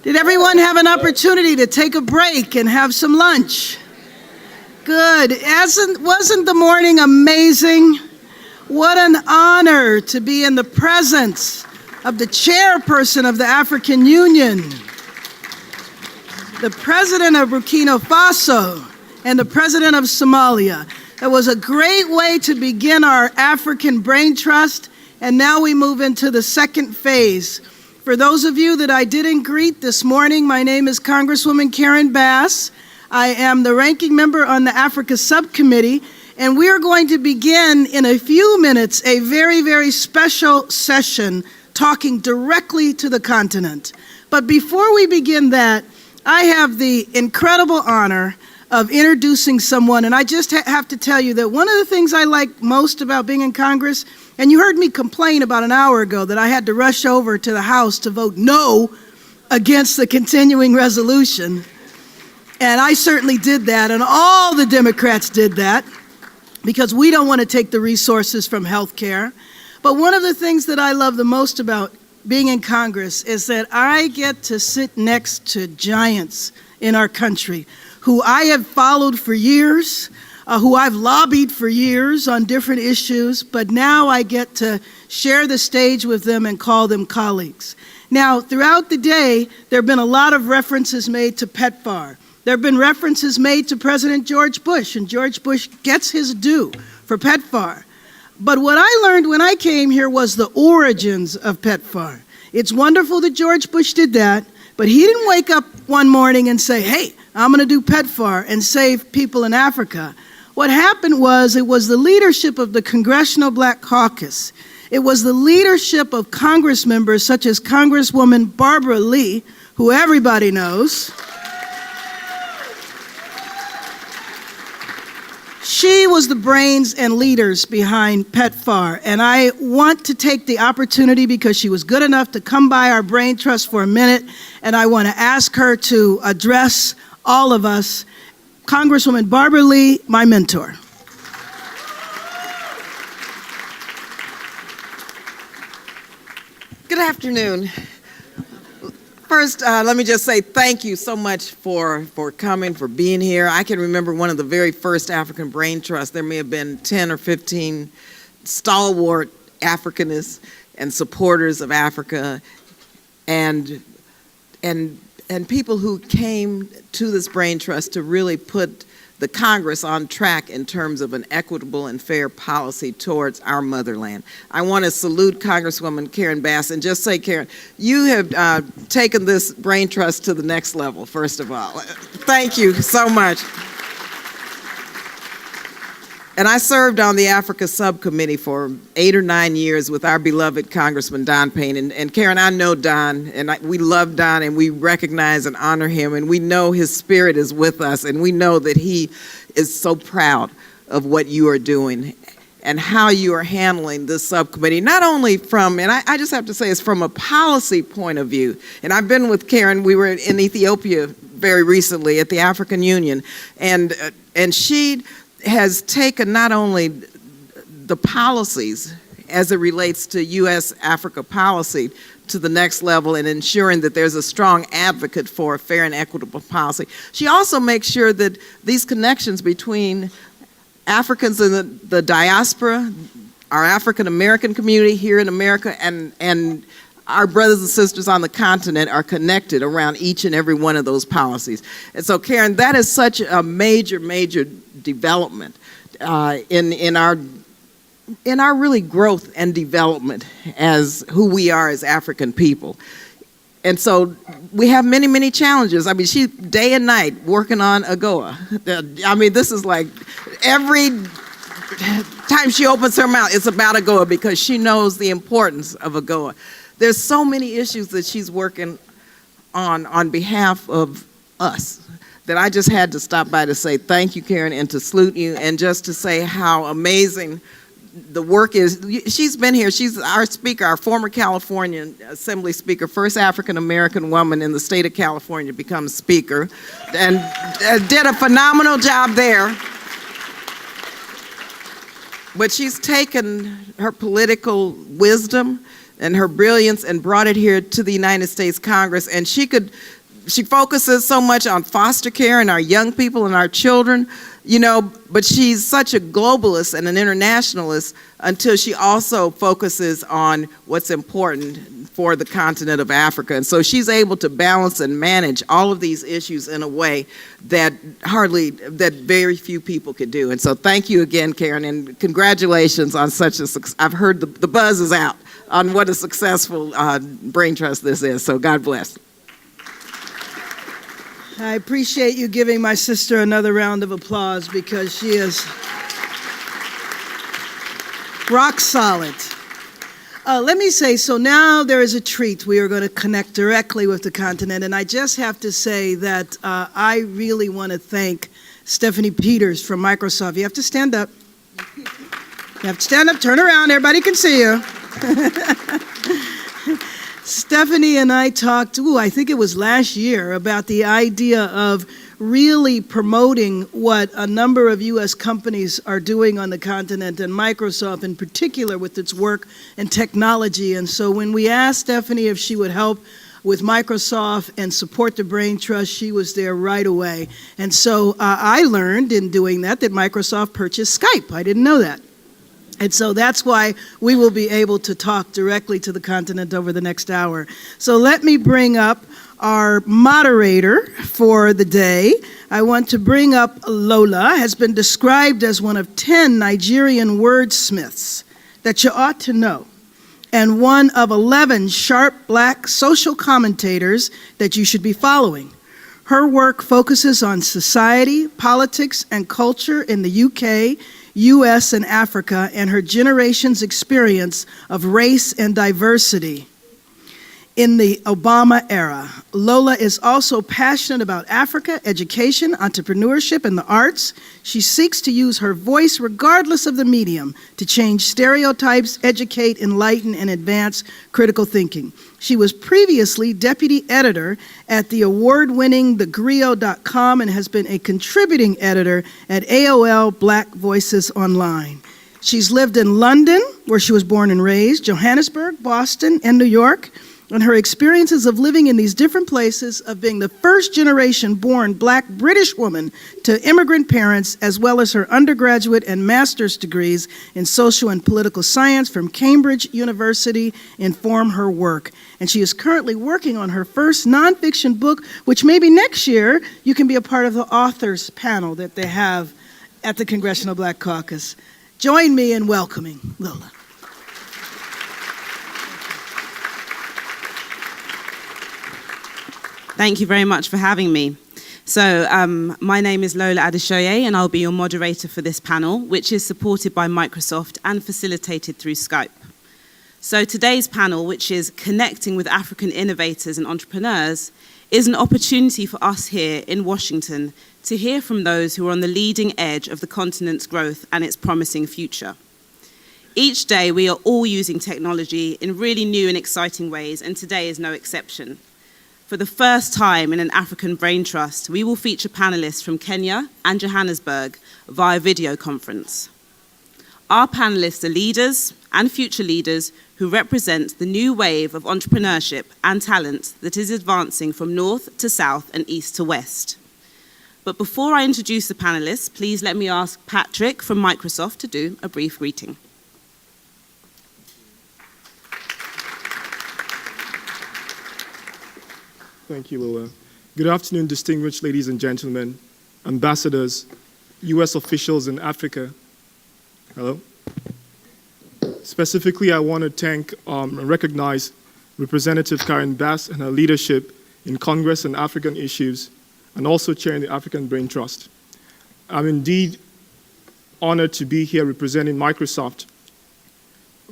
Did everyone have an opportunity to take a break and have some lunch? Good. Wasn't the morning amazing? What an honor to be in the presence of the chairperson of the African Union, the president of Burkina Faso, and the president of Somalia. It was a great way to begin our African Braintrust, and now we move into the second phase. For those of you that I didn't greet this morning, my name is Congresswoman Karen Bass. I am the ranking member on the Africa Subcommittee, and we are going to begin in a few minutes a very, very special session talking directly to the continent. But before we begin that, I have the incredible honor of introducing someone, and I just have to tell you that one of the things I like most about being in Congress, and you heard me complain about an hour ago that I had to rush over to the House to vote no against the continuing resolution, and I certainly did that, and all the Democrats did that, because we don't want to take the resources from health care. But one of the things that I love the most about being in Congress is that I get to sit next to giants in our country who I have followed for years, who I've lobbied for years on different issues, but now I get to share the stage with them and call them colleagues. Now, throughout the day, there have been a lot of references made to PEPFAR. There have been references made to President George Bush, and George Bush gets his due for PEPFAR. But what I learned when I came here was the origins of PEPFAR. It's wonderful that George Bush did that, but he didn't wake up one morning and say, hey, I'm going to do PEPFAR and save people in Africa. What happened was it was the leadership of the Congressional Black Caucus. It was the leadership of Congress members such as Congresswoman Barbara Lee, who everybody knows. She was the brains and leaders behind PEPFAR, and I want to take the opportunity because she was good enough to come by our Brain Trust for a minute, and I want to ask her to address all of us. Congresswoman Barbara Lee, my mentor. Good afternoon. First, let me just say thank you so much for coming, for being here. I can remember one of the very first African Brain Trusts. There may have been 10 or 15 stalwart Africanists and supporters of Africa, and people who came to this Brain Trust to really put the Congress on track in terms of an equitable and fair policy towards our motherland. I want to salute Congresswoman Karen Bass and just say, Karen, you have taken this Brain Trust to the next level, first of all. Thank you so much. And I served on the Africa Subcommittee for 8 or 9 years with our beloved Congressman Don Payne. And Karen, I know Don, and we love Don, and we recognize and honor him, and we know his spirit is with us, and we know that he is so proud of what you are doing and how you are handling this subcommittee, not only from, and I just have to say, it's from a policy point of view. And I've been with Karen, we were in Ethiopia very recently at the African Union, and she has taken not only the policies as it relates to U.S. Africa policy to the next level and ensuring that there's a strong advocate for a fair and equitable policy. She also makes sure that these connections between Africans in the diaspora, our African American community here in America, and our brothers and sisters on the continent are connected around each and every one of those policies. And so, Karen, that is such a major, major development in our really growth and development as who we are as African people. And so we have many, many challenges. I mean, she day and night working on AGOA. I mean, this is like every time she opens her mouth, it's about AGOA because she knows the importance of AGOA. There's so many issues that she's working on behalf of us that I just had to stop by to say thank you, Karen, and to salute you, and just to say how amazing the work is. She's been here. She's our speaker, our former California Assembly Speaker, first African-American woman in the state of California to become Speaker, and did a phenomenal job there. But she's taken her political wisdom and her brilliance and brought it here to the United States Congress. And she focuses so much on foster care and our young people and our children, but she's such a globalist and an internationalist until she also focuses on what's important for the continent of Africa. And so she's able to balance and manage all of these issues in a way that very few people could do. And so thank you again, Karen, and congratulations on such a success. I've heard the buzz is out on what a successful brain trust this is, so God bless. I appreciate you giving my sister another round of applause because she is rock solid. Let me say, so now there is a treat. We are going to connect directly with the continent, and I just have to say that I really want to thank Stephanie Peters from Microsoft. You have to stand up. You have to stand up, turn around, everybody can see you. Stephanie and I talked, I think it was last year, about the idea of really promoting what a number of U.S. companies are doing on the continent, and Microsoft in particular with its work and technology. And so when we asked Stephanie if she would help with Microsoft and support the Brain Trust, she was there right away. And so I learned in doing that Microsoft purchased Skype. I didn't know that. And so that's why we will be able to talk directly to the continent over the next hour. So let me bring up our moderator for the day. I want to bring up Lola, has been described as one of 10 Nigerian wordsmiths that you ought to know, and one of 11 sharp black social commentators that you should be following. Her work focuses on society, politics, and culture in the UK, U.S., and Africa, and her generation's experience of race and diversity in the Obama era. Lola is also passionate about Africa, education, entrepreneurship, and the arts. She seeks to use her voice, regardless of the medium, to change stereotypes, educate, enlighten, and advance critical thinking. She was previously deputy editor at the award-winning thegrio.com and has been a contributing editor at AOL Black Voices Online. She's lived in London, where she was born and raised, Johannesburg, Boston, and New York. And her experiences of living in these different places, of being the first generation born black British woman to immigrant parents, as well as her undergraduate and master's degrees in social and political science from Cambridge University, inform her work. And she is currently working on her first nonfiction book, which maybe next year you can be a part of the authors panel that they have at the Congressional Black Caucus. Join me in welcoming Lola. Thank you very much for having me. So my name is Lola Adeshoye, and I'll be your moderator for this panel, which is supported by Microsoft and facilitated through Skype. So today's panel, which is Connecting with African Innovators and Entrepreneurs, is an opportunity for us here in Washington to hear from those who are on the leading edge of the continent's growth and its promising future. Each day, we are all using technology in really new and exciting ways, and today is no exception. For the first time in an African Brain Trust, we will feature panelists from Kenya and Johannesburg via video conference. Our panelists are leaders and future leaders who represent the new wave of entrepreneurship and talent that is advancing from north to south and east to west. But before I introduce the panelists, please let me ask Patrick from Microsoft to do a brief greeting. Thank you, Lola. Good afternoon, distinguished ladies and gentlemen, ambassadors, U.S. officials in Africa. Hello. Specifically, I want to thank and recognize Representative Karen Bass and her leadership in Congress and African issues, and also chairing the African Brain Trust. I'm indeed honored to be here representing Microsoft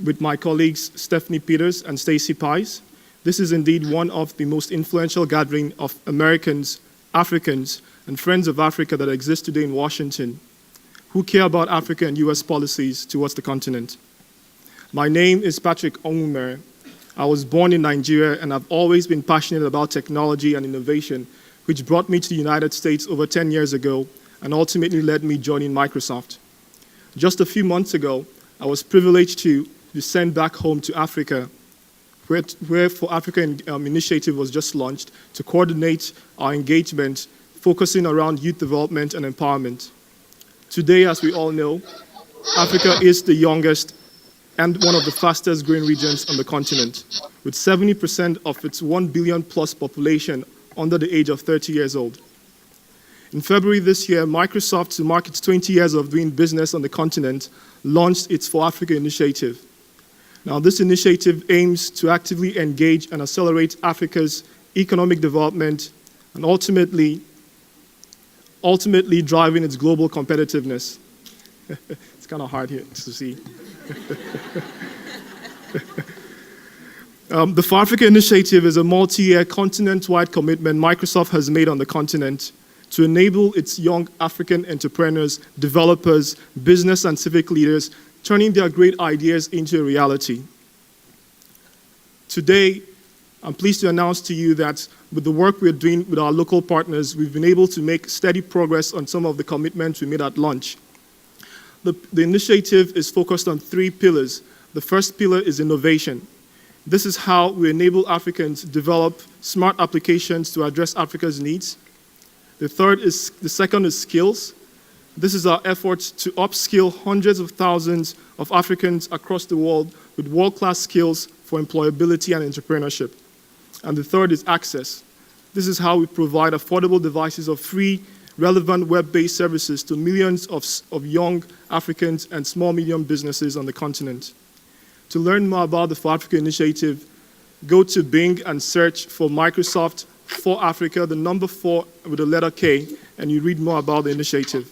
with my colleagues Stephanie Peters and Stacey Pies. This is indeed one of the most influential gathering of Americans, Africans, and friends of Africa that exist today in Washington, who care about Africa and U.S. policies towards the continent. My name is Patrick Onwumere. I was born in Nigeria, and I've always been passionate about technology and innovation, which brought me to the United States over 10 years ago and ultimately led me joining Microsoft. Just a few months ago, I was privileged to descend back home to Africa where For Africa initiative was just launched to coordinate our engagement, focusing around youth development and empowerment. Today, as we all know, Africa is the youngest and one of the fastest growing regions on the continent, with 70% of its 1 billion plus population under the age of 30 years old. In February this year, Microsoft, to mark its 20 years of doing business on the continent, launched its For Africa initiative. Now, this initiative aims to actively engage and accelerate Africa's economic development and ultimately driving its global competitiveness. It's kind of hard here to see. The For Africa initiative is a multi-year continent-wide commitment Microsoft has made on the continent to enable its young African entrepreneurs, developers, business and civic leaders, turning their great ideas into a reality. Today, I'm pleased to announce to you that with the work we're doing with our local partners, we've been able to make steady progress on some of the commitments we made at launch. The initiative is focused on 3 pillars. The first pillar is innovation. This is how we enable Africans to develop smart applications to address Africa's needs. The second is skills. This is our efforts to upskill hundreds of thousands of Africans across the world with world-class skills for employability and entrepreneurship. And the third is access. This is how we provide affordable devices of free, relevant web-based services to millions of young Africans and small, medium businesses on the continent. To learn more about the For Africa initiative, go to Bing and search for Microsoft For Africa, the number 4 with the letter K, and you read more about the initiative.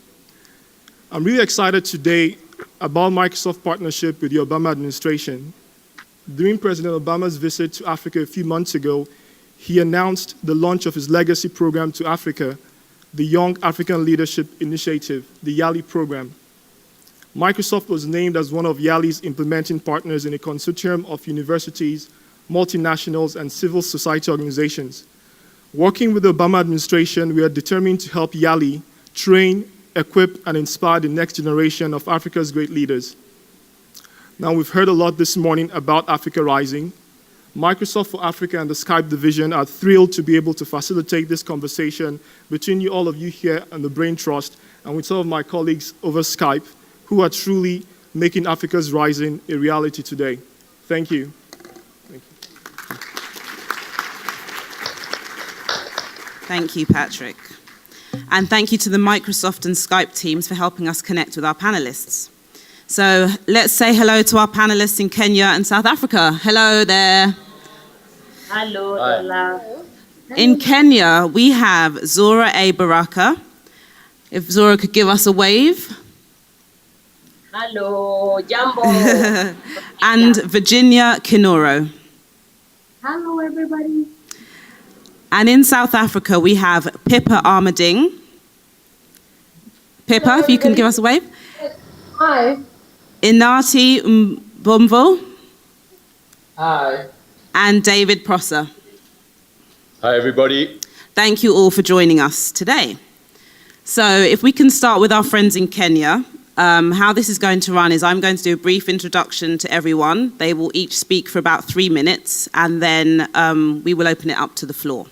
I'm really excited today about Microsoft's partnership with the Obama administration. During President Obama's visit to Africa a few months ago, he announced the launch of his legacy program to Africa, the Young African Leadership Initiative, the YALI program. Microsoft was named as one of YALI's implementing partners in a consortium of universities, multinationals, and civil society organizations. Working with the Obama administration, we are determined to help YALI train, equip, and inspire the next generation of Africa's great leaders. Now, we've heard a lot this morning about Africa Rising. Microsoft for Africa and the Skype division are thrilled to be able to facilitate this conversation between all of you here and the Braintrust and with some of my colleagues over Skype who are truly making Africa's Rising a reality today. Thank you. Thank you. Thank you, Patrick. And thank you to the Microsoft and Skype teams for helping us connect with our panelists. So let's say hello to our panelists in Kenya and South Africa. Hello there. Hello, Lola. In Kenya, we have Zora A. Baraka. If Zora could give us a wave. Hello, Jambo. And Virginia Kinoro. Hello, everybody. And in South Africa, we have Pippa Armading. Pippa, Hello, if you can give us a wave. Hi. Inati Mbomvo. Hi. And David Prosser. Hi, everybody. Thank you all for joining us today. So if we can start with our friends in Kenya, how this is going to run is I'm going to do a brief introduction to everyone. They will each speak for about 3 minutes, and then we will open it up to the floor.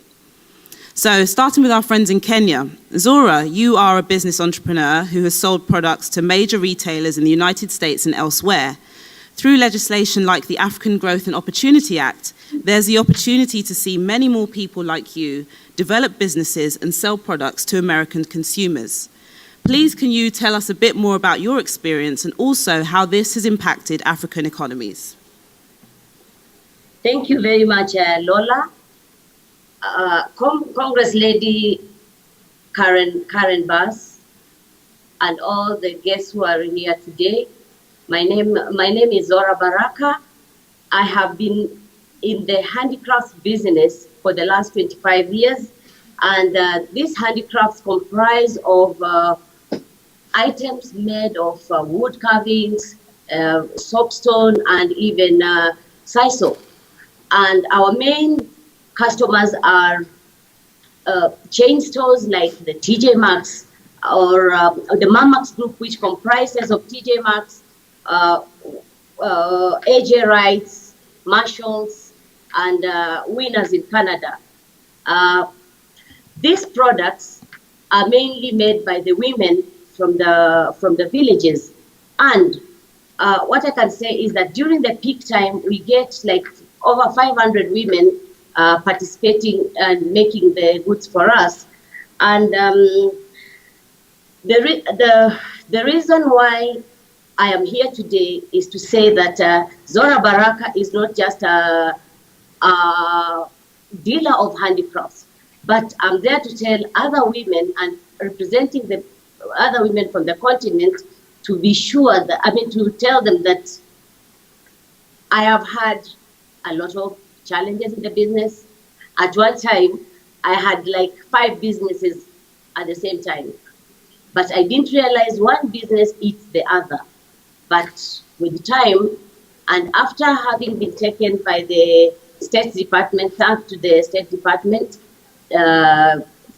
So starting with our friends in Kenya, Zora, you are a business entrepreneur who has sold products to major retailers in the United States and elsewhere. Through legislation like the African Growth and Opportunity Act, there's the opportunity to see many more people like you develop businesses and sell products to American consumers. Please, can you tell us a bit more about your experience and also how this has impacted African economies? Thank you very much, Lola. Congress Lady Karen Bass and all the guests who are here today. My name is Zora Baraka. I have been in the handicrafts business for the last 25 years, and these handicrafts comprise of items made of wood carvings, soapstone, and even sisal. And our main customers are chain stores like the TJ Maxx or the Mamax Group, which comprises of TJ Maxx, AJ Wrights, Marshalls, and Winners in Canada. These products are mainly made by the women from the villages. And what I can say is that during the peak time, we get like over 500 women participating and making the goods for us. And the reason why I am here today is to say that Zora Baraka is not just a dealer of handicrafts, but I'm there to tell other women and representing the other women from the continent to be sure that, to tell them that I have had a lot of challenges in the business. At one time, I had like 5 businesses at the same time, but I didn't realize one business eats the other. But with time, and after having been taken by the State Department, thanks to the State Department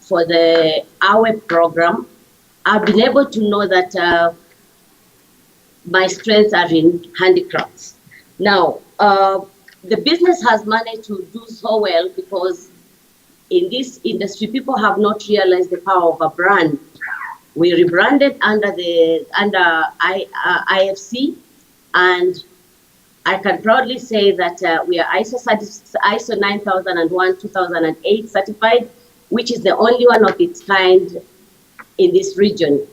for the AWEP program, I've been able to know that my strengths are in handicrafts. Now, the business has managed to do so well because in this industry, people have not realized the power of a brand. We rebranded under IFC, and I can proudly say that we are ISO 9001 2008 certified, which is the only one of its kind in this region.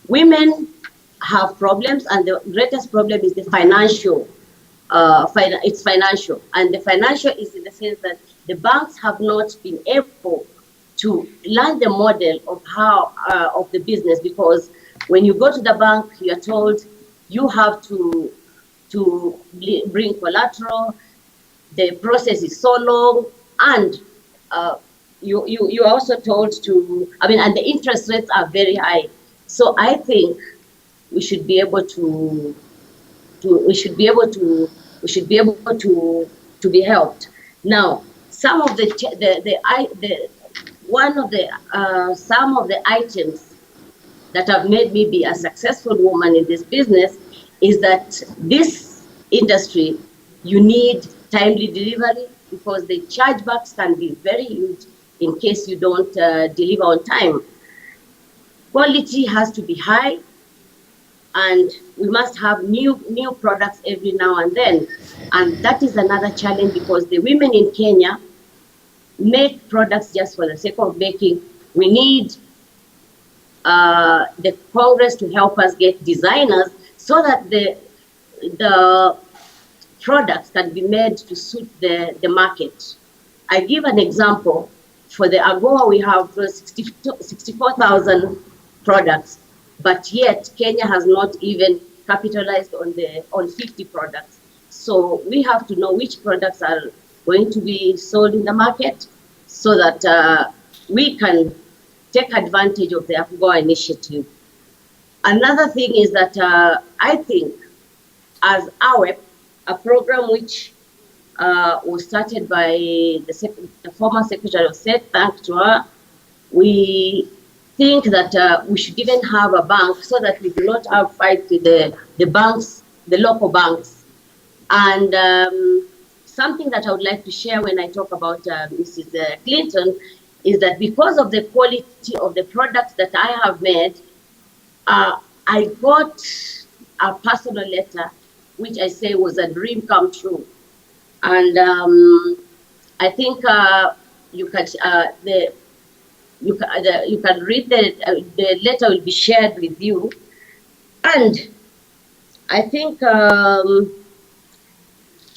Women have problems, and the greatest problem is the financial. It's financial, and the financial is in the sense that the banks have not been able to learn the model of how of the business, because when you go to the bank, you are told you have to bring collateral. The process is so long, and you are also told to. And the interest rates are very high. So I think we should be able to be helped. Now, some of some of the items that have made me be a successful woman in this business is that this industry, you need timely delivery, because the chargebacks can be very huge in case you don't deliver on time. Quality has to be high, and we must have new products every now and then. And that is another challenge, because the women in Kenya make products just for the sake of making. We need the Congress to help us get designers so that the products can be made to suit the market. I give an example. For the AGOA, we have 64,000 products, but yet Kenya has not even capitalized on 50 products. So we have to know which products are going to be sold in the market so that we can take advantage of the AGOA initiative. Another thing is that I think as AWEP, a program which was started by the former Secretary of State, thanks to her, we think that we should even have a bank so that we do not have fight with the banks, the local banks. And something that I would like to share when I talk about Mrs. Clinton is that because of the quality of the products that I have made, I got a personal letter, which I say was a dream come true. And I think you can read the letter will be shared with you. And I think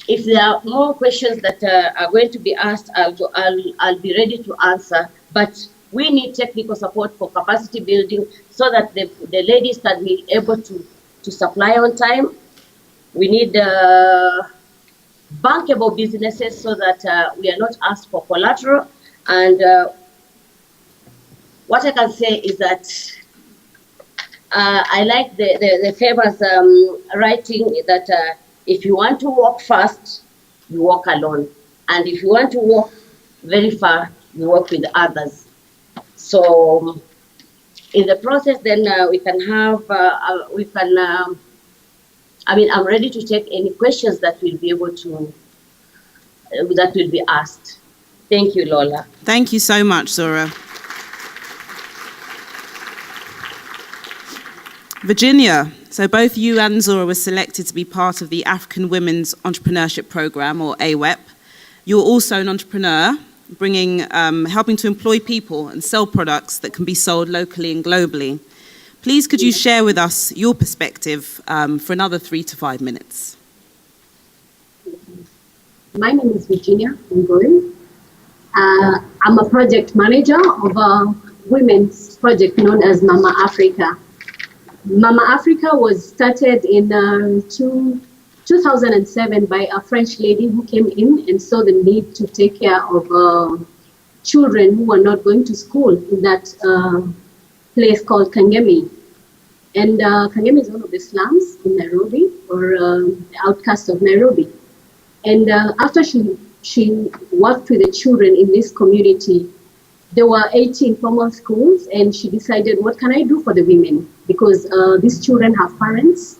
if there are more questions that are going to be asked, I'll be ready to answer. But we need technical support for capacity building so that the ladies can be able to supply on time. We need bankable businesses so that we are not asked for collateral. And what I can say is that I like the famous writing that if you want to walk fast, you walk alone. And if you want to walk very far, you walk with others. So in the process, then we can have, I'm ready to take any questions that will be able to, that will be asked. Thank you, Lola. Thank you so much, Zora. Virginia, so both you and Zora were selected to be part of the African Women's Entrepreneurship Programme, or AWEP. You're also an entrepreneur, helping to employ people and sell products that can be sold locally and globally. Please, could you share with us your perspective for another 3 to 5 minutes? My name is Virginia Ngoi. I'm a project manager of a women's project known as Mama Africa. Mama Africa was started in 2007 by a French lady who came in and saw the need to take care of children who were not going to school in that place called Kangemi. And Kangemi is one of the slums in Nairobi, or the outcasts of Nairobi. And after she worked with the children in this community, there were 18 formal schools, and she decided, what can I do for the women? Because these children have parents,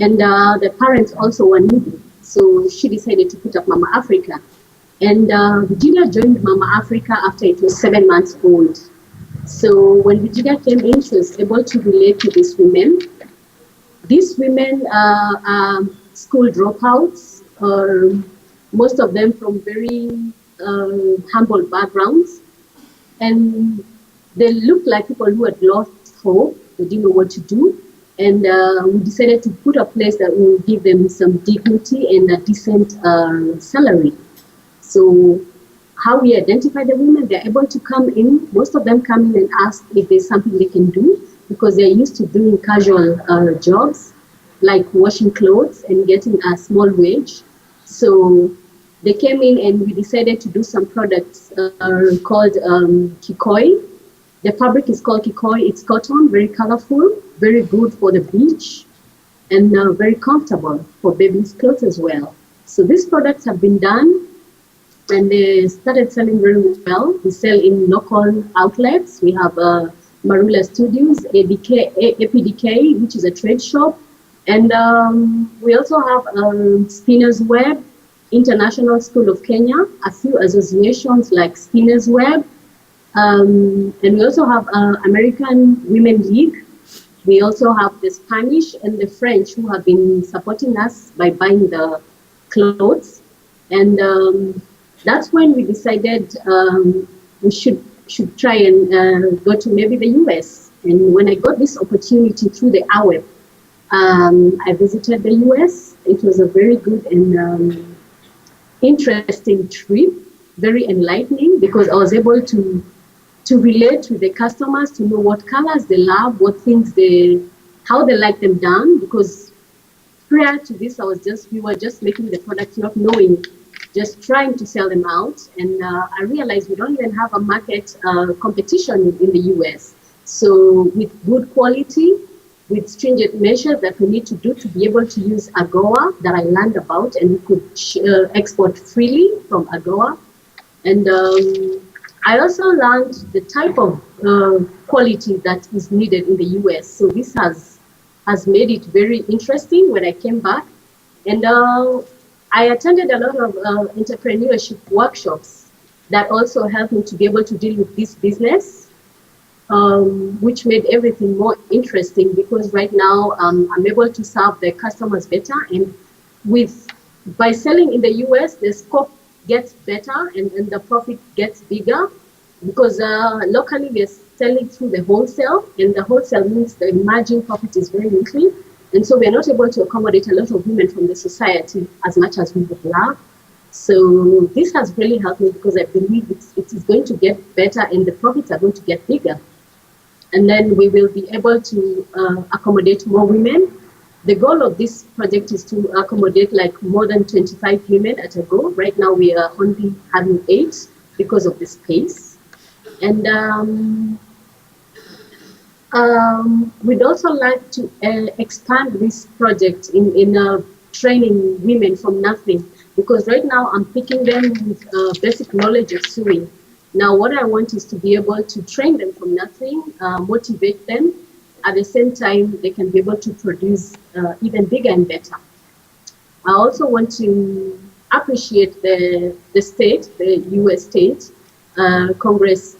and the parents also were needy. So she decided to put up Mama Africa. And Virginia joined Mama Africa after it was 7 months old. So when Virginia came in, she was able to relate to these women. These women are school dropouts, most of them from very humble backgrounds. And they looked like people who had lost hope. They didn't know what to do. And we decided to put a place that will give them some dignity and a decent salary. So how we identify the women, they're able to come in. Most of them come in and ask if there's something they can do, because they're used to doing casual jobs, like washing clothes and getting a small wage. So they came in and we decided to do some products called Kikoi. The fabric is called Kikoi. It's cotton, very colorful, very good for the beach, and very comfortable for babies' clothes as well. So these products have been done, and they started selling very well. We sell in local outlets. We have Marula Studios, APDK, which is a trade shop. And we also have Spinners Web, International School of Kenya, a few associations like Spinners Web. And we also have American Women League. We also have the Spanish and the French who have been supporting us by buying the clothes. And that's when we decided we should try and go to maybe the US. And when I got this opportunity through the AWEP, I visited the US. It was a very good and interesting trip, very enlightening, because I was able to relate with the customers, to know what colors they love, what things how they like them done. Because prior to this, we were just making the products, not knowing, just trying to sell them out. And I realized we don't even have a market competition in the US. So with good quality, with stringent measures that we need to do to be able to use AGOA that I learned about, and we could export freely from AGOA. And I also learned the type of quality that is needed in the US. So this has made it very interesting when I came back. And I attended a lot of entrepreneurship workshops that also helped me to be able to deal with this business. Which made everything more interesting, because right now I'm able to serve the customers better, and by selling in the US, the scope gets better and the profit gets bigger, because locally we're selling through the wholesale, and the wholesale means the margin profit is very little, and so we're not able to accommodate a lot of women from the society as much as we would love. So this has really helped me, because I believe it is going to get better and the profits are going to get bigger. And then we will be able to accommodate more women. The goal of this project is to accommodate like more than 25 women at a go. Right now we are only having 8 because of the space. And we'd also like to expand this project in training women from nothing, because right now I'm picking them with basic knowledge of sewing. Now what I want is to be able to train them from nothing, motivate them. at the same time, they can be able to produce even bigger and better. I also want to appreciate the state, the US state, Congress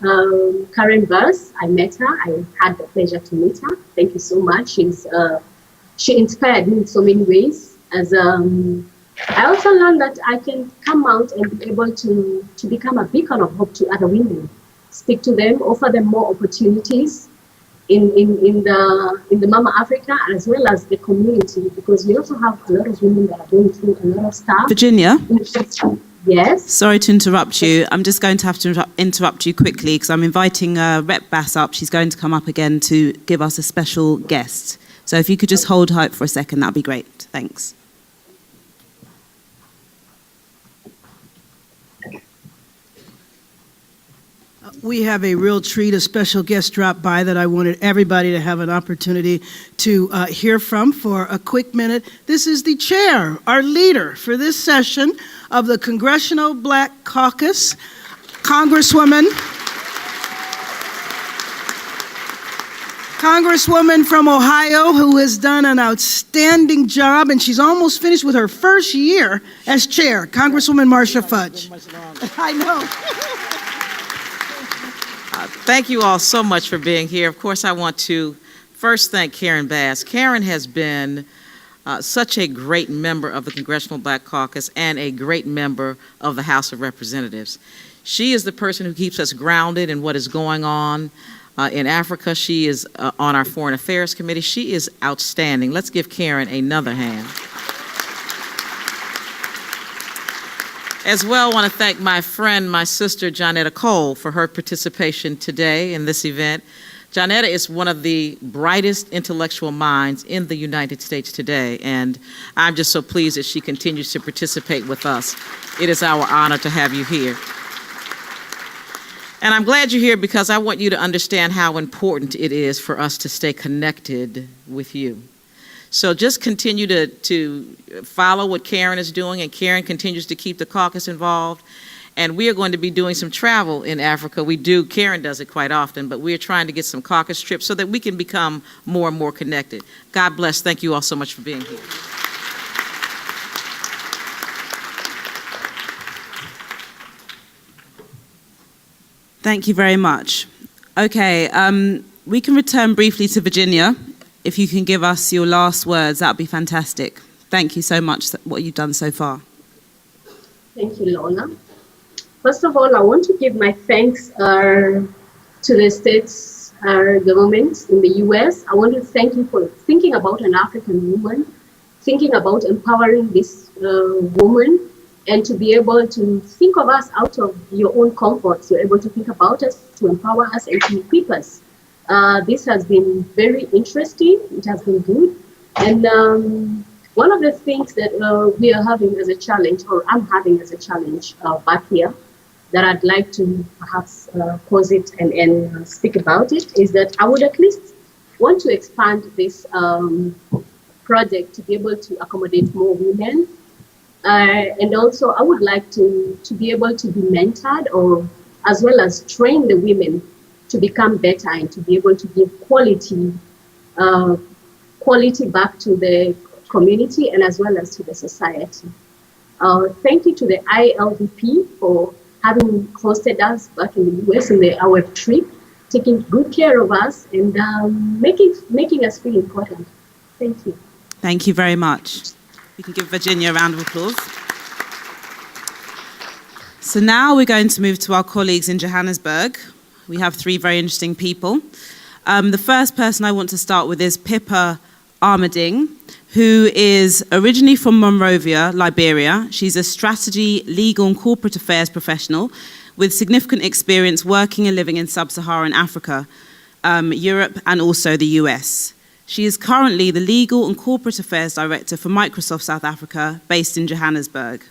Karen Bass. I met her. I had the pleasure to meet her. Thank you so much. She inspired me in so many ways. As I also learned that I can come out and be able to become a beacon of hope to other women, speak to them, offer them more opportunities in the Mama Africa as well as the community, because we also have a lot of women that are going through a lot of stuff. Virginia? Yes? Sorry to interrupt you. I'm just going to have to interrupt you quickly because I'm inviting Rep Bass up. She's going to come up again to give us a special guest. So if you could just hold hype for a second, that'd be great. Thanks. We have a real treat, a special guest drop by that I wanted everybody to have an opportunity to hear from for a quick minute. This is the chair, our leader for this session of the Congressional Black Caucus, Congresswoman from Ohio, who has done an outstanding job, and she's almost finished with her first year as chair, Congresswoman Marsha Fudge. I know. Thank you all so much for being here. Of course, I want to first thank Karen Bass. Karen has been such a great member of the Congressional Black Caucus and a great member of the House of Representatives. She is the person who keeps us grounded in what is going on in Africa. She is on our Foreign Affairs Committee. She is outstanding. Let's give Karen another hand. As well, I want to thank my friend, my sister, Johnetta Cole, for her participation today in this event. Johnetta is one of the brightest intellectual minds in the United States today, and I'm just so pleased that she continues to participate with us. It is our honor to have you here. And I'm glad you're here because I want you to understand how important it is for us to stay connected with you. So just continue to follow what Karen is doing, and Karen continues to keep the caucus involved. And we are going to be doing some travel in Africa. Karen does it quite often, but we're trying to get some caucus trips so that we can become more and more connected. God bless. Thank you all so much for being here. Thank you very much. Okay, we can return briefly to Virginia. If you can give us your last words, that would be fantastic. Thank you so much for what you've done so far. Thank you, Lola. First of all, I want to give my thanks to the states government in the US. I want to thank you for thinking about an African woman, thinking about empowering this woman, and to be able to think of us out of your own comforts. You're able to think about us, to empower us, and to equip us. This has been very interesting. It has been good. And one of the things that we are having as a challenge, or I'm having as a challenge back here, that I'd like to perhaps pose it and speak about it, is that I would at least want to expand this project to be able to accommodate more women. And also I would like to be able to be mentored, or as well as train the women to become better and to be able to give quality back to the community and as well as to the society. Thank you to the ILVP for having hosted us back in the US in our trip, taking good care of us and making us feel important. Thank you. Thank you very much. We can give Virginia a round of applause. So now we're going to move to our colleagues in Johannesburg. We have three very interesting people. The first person I want to start with is Pippa Armading, who is originally from Monrovia, Liberia. She's a strategy, legal and corporate affairs professional with significant experience working and living in sub-Saharan Africa, Europe and also the US. She is currently the legal and corporate affairs director for Microsoft South Africa, based in Johannesburg.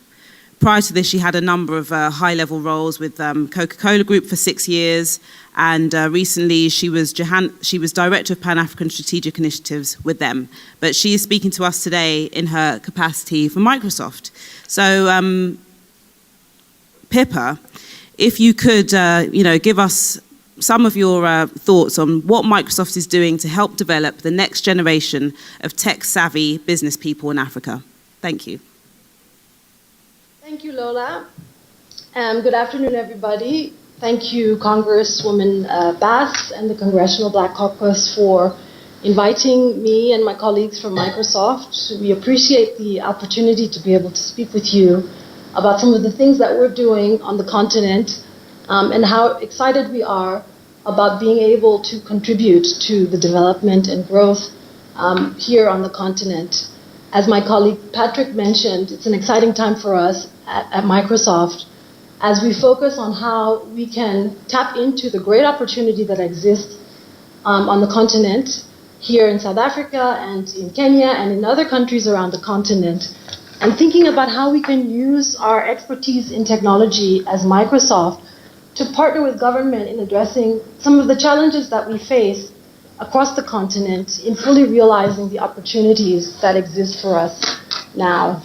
Prior to this, she had a number of high-level roles with Coca-Cola Group for 6 years, and recently she was Director of Pan-African Strategic Initiatives with them. But she is speaking to us today in her capacity for Microsoft. So, Pippa, if you could give us some of your thoughts on what Microsoft is doing to help develop the next generation of tech-savvy business people in Africa. Thank you. Thank you, Lola. Good afternoon, everybody. Thank you, Congresswoman Bass and the Congressional Black Caucus for inviting me and my colleagues from Microsoft. We appreciate the opportunity to be able to speak with you about some of the things that we're doing on the continent and how excited we are about being able to contribute to the development and growth here on the continent. As my colleague Patrick mentioned, it's an exciting time for us at Microsoft as we focus on how we can tap into the great opportunity that exists on the continent, here in South Africa and in Kenya and in other countries around the continent, and thinking about how we can use our expertise in technology as Microsoft to partner with government in addressing some of the challenges that we face across the continent in fully realizing the opportunities that exist for us now.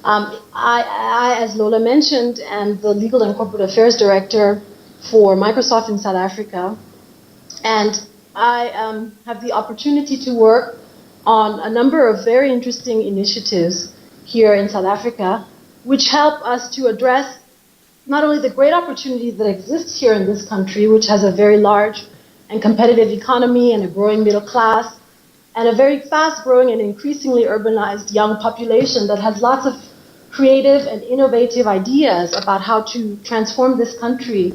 I, as Lola mentioned, am the Legal and Corporate Affairs Director for Microsoft in South Africa, and I have the opportunity to work on a number of very interesting initiatives here in South Africa, which help us to address not only the great opportunity that exists here in this country, which has a very large and competitive economy and a growing middle class, and a very fast-growing and increasingly urbanized young population that has lots of creative and innovative ideas about how to transform this country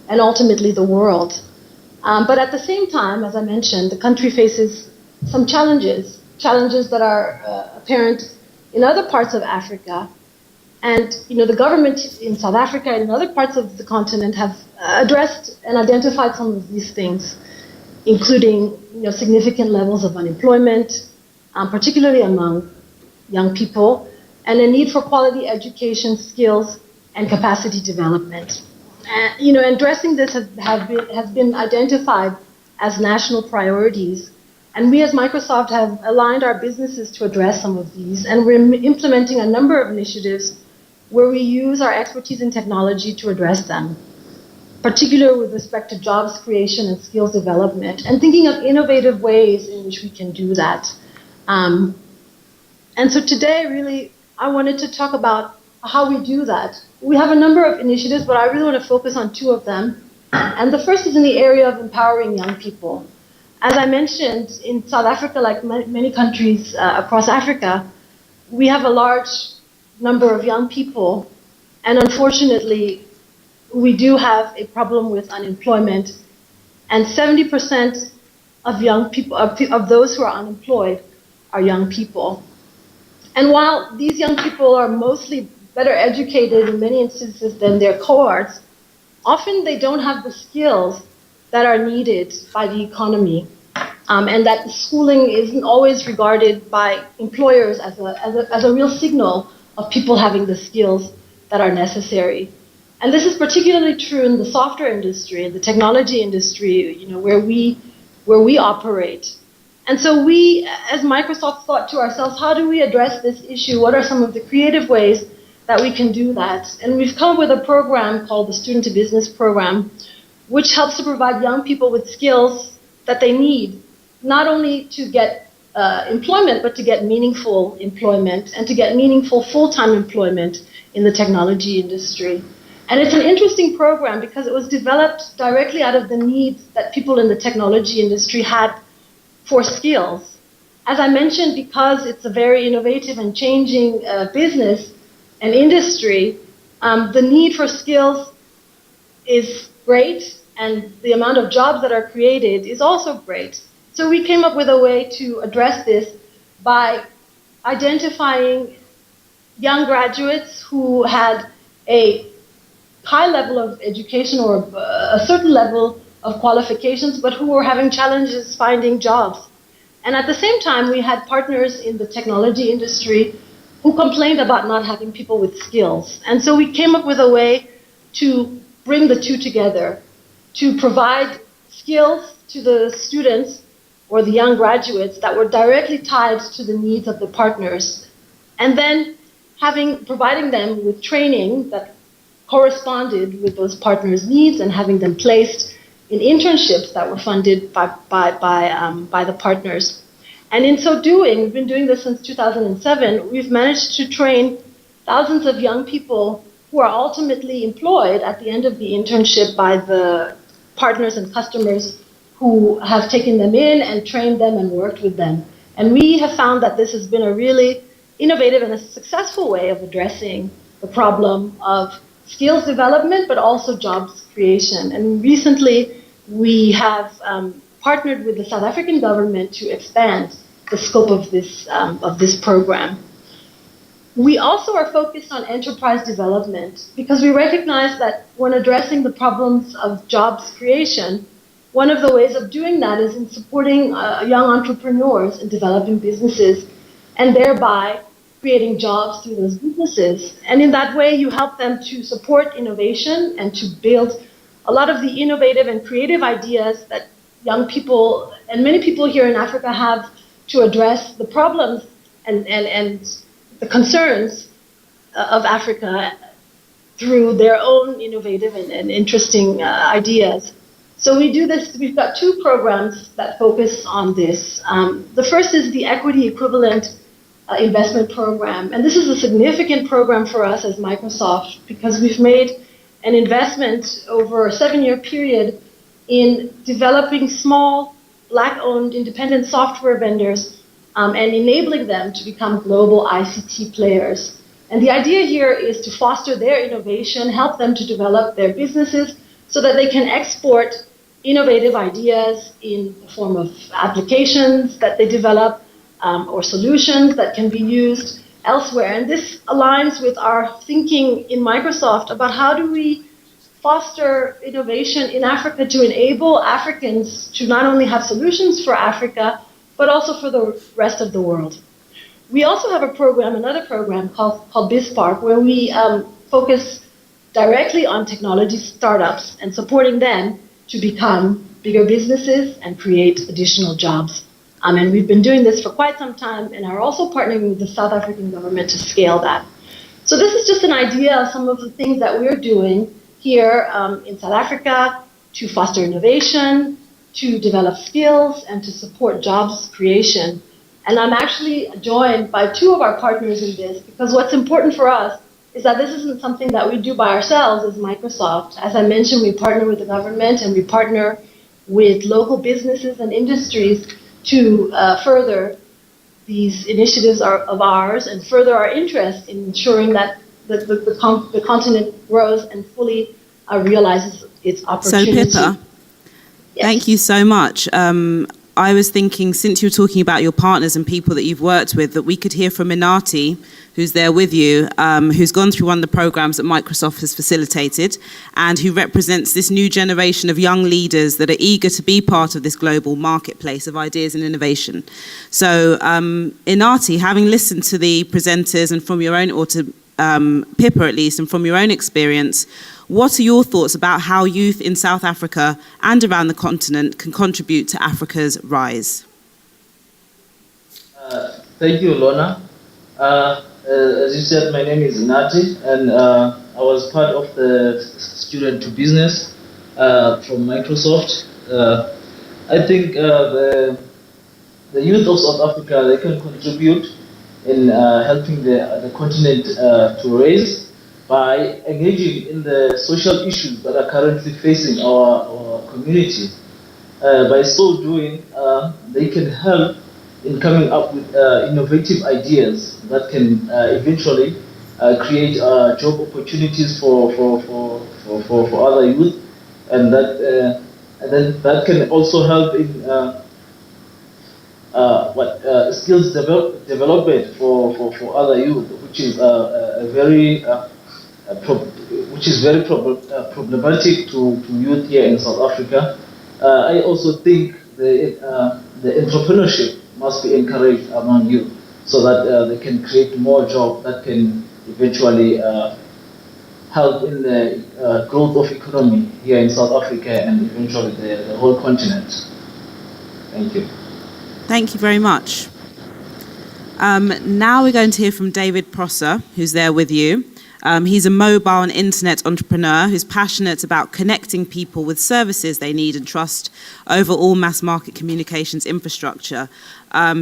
and ultimately the world. But at the same time, as I mentioned, the country faces some challenges that are apparent in other parts of Africa. And the government in South Africa and in other parts of the continent have addressed and identified some of these things, including significant levels of unemployment, particularly among young people, and a need for quality education, skills, and capacity development. Addressing this has been identified as national priorities. And we as Microsoft have aligned our businesses to address some of these. And we're implementing a number of initiatives where we use our expertise in technology to address them, particularly with respect to jobs creation and skills development, and thinking of innovative ways in which we can do that. And so today, really, I wanted to talk about how we do that. We have a number of initiatives, but I really want to focus on two of them. And the first is in the area of empowering young people. As I mentioned, in South Africa, like many countries across Africa, we have a large number of young people, and unfortunately, we do have a problem with unemployment, and 70% of young people, of those who are unemployed, are young people. And while these young people are mostly better educated in many instances than their cohorts, often they don't have the skills that are needed by the economy, and that schooling isn't always regarded by employers as a real signal of people having the skills that are necessary. And this is particularly true in the software industry, in the technology industry, where we operate. And so we, as Microsoft, thought to ourselves, how do we address this issue? What are some of the creative ways that we can do that? And we've come up with a program called the Student to Business Program, which helps to provide young people with skills that they need, not only to get employment, but to get meaningful employment and to get meaningful full-time employment in the technology industry. And it's an interesting program because it was developed directly out of the needs that people in the technology industry had for skills. As I mentioned, because it's a very innovative and changing business and industry, the need for skills is great, and the amount of jobs that are created is also great. So we came up with a way to address this by identifying young graduates who had a high level of education or a certain level of qualifications, but who were having challenges finding jobs. And at the same time, we had partners in the technology industry who complained about not having people with skills. And so we came up with a way to bring the two together, to provide skills to the students or the young graduates that were directly tied to the needs of the partners, and then providing them with training that corresponded with those partners' needs and having them placed in internships that were funded by the partners. And in so doing, we've been doing this since 2007, we've managed to train thousands of young people who are ultimately employed at the end of the internship by the partners and customers who have taken them in and trained them and worked with them. And we have found that this has been a really innovative and a successful way of addressing the problem of skills development, but also jobs creation. And recently, we have partnered with the South African government to expand the scope of this program. We also are focused on enterprise development because we recognize that when addressing the problems of jobs creation, one of the ways of doing that is in supporting young entrepreneurs in developing businesses and thereby creating jobs through those businesses. And in that way, you help them to support innovation and to build a lot of the innovative and creative ideas that young people and many people here in Africa have to address the problems and the concerns of Africa through their own innovative and interesting ideas. So we do this, we've got two programs that focus on this. The first is the Equity Equivalent Investment Program. And this is a significant program for us as Microsoft because we've made an investment over a 7-year period in developing small, Black-owned independent software vendors and enabling them to become global ICT players. And the idea here is to foster their innovation, help them to develop their businesses so that they can export innovative ideas in the form of applications that they develop or solutions that can be used elsewhere. And this aligns with our thinking in Microsoft about how do we foster innovation in Africa to enable Africans to not only have solutions for Africa, but also for the rest of the world. We also have a program, another program called BizSpark, where we focus directly on technology startups and supporting them to become bigger businesses and create additional jobs. And we've been doing this for quite some time and are also partnering with the South African government to scale that. So this is just an idea of some of the things that we're doing here in South Africa to foster innovation, to develop skills, and to support jobs creation. And I'm actually joined by two of our partners in this because what's important for us is that this isn't something that we do by ourselves as Microsoft. As I mentioned, we partner with the government and we partner with local businesses and industries to further these initiatives of ours and further our interest in ensuring that the continent grows and fully realizes its opportunity. So Pippa, yes. Thank you so much. I was thinking, since you're talking about your partners and people that you've worked with, that we could hear from Inati, who's there with you, who's gone through one of the programs that Microsoft has facilitated and who represents this new generation of young leaders that are eager to be part of this global marketplace of ideas and innovation. So Inati, having listened to the presenters and from your own, or to Pippa at least, and from your own experience, what are your thoughts about how youth in South Africa and around the continent can contribute to Africa's rise? Thank you, Lorna. As you said, my name is Nati, and I was part of the Student to Business from Microsoft. I think the youth of South Africa, they can contribute in helping the continent to raise by engaging in the social issues that are currently facing our community. By so doing, they can help in coming up with innovative ideas that can eventually create job opportunities for other youth, and then that can also help in skills development for other youth, which is very problematic to youth here in South Africa. I also think the entrepreneurship must be encouraged among youth so that they can create more jobs that can eventually help in the growth of economy here in South Africa and eventually the whole continent. Thank you. Thank you very much. Now we're going to hear from David Prosser, who's there with you. He's a mobile and internet entrepreneur who's passionate about connecting people with services they need and trust over all mass market communications infrastructure.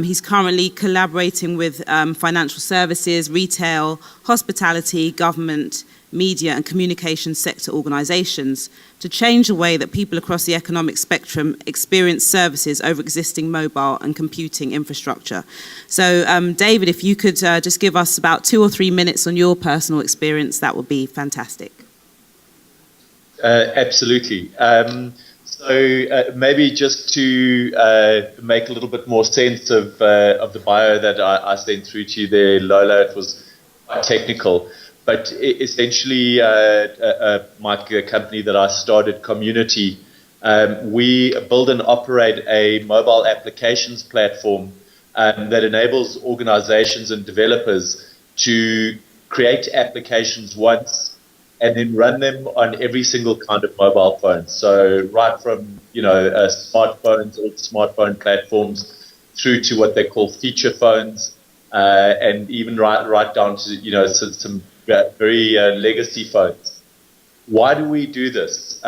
He's currently collaborating with financial services, retail, hospitality, government, media and communication sector organisations to change the way that people across the economic spectrum experience services over existing mobile and computing infrastructure. So David, if you could just give us about 2 or 3 minutes on your personal experience, that would be fantastic. Absolutely. So maybe just to make a little bit more sense of the bio that I sent through to you there, Lola, it was quite technical. But essentially, my company that I started, Community, we build and operate a mobile applications platform that enables organizations and developers to create applications once and then run them on every single kind of mobile phone. So right from, smartphones, all smartphone platforms, through to what they call feature phones, and even right down to, some very legacy phones. Why do we do this?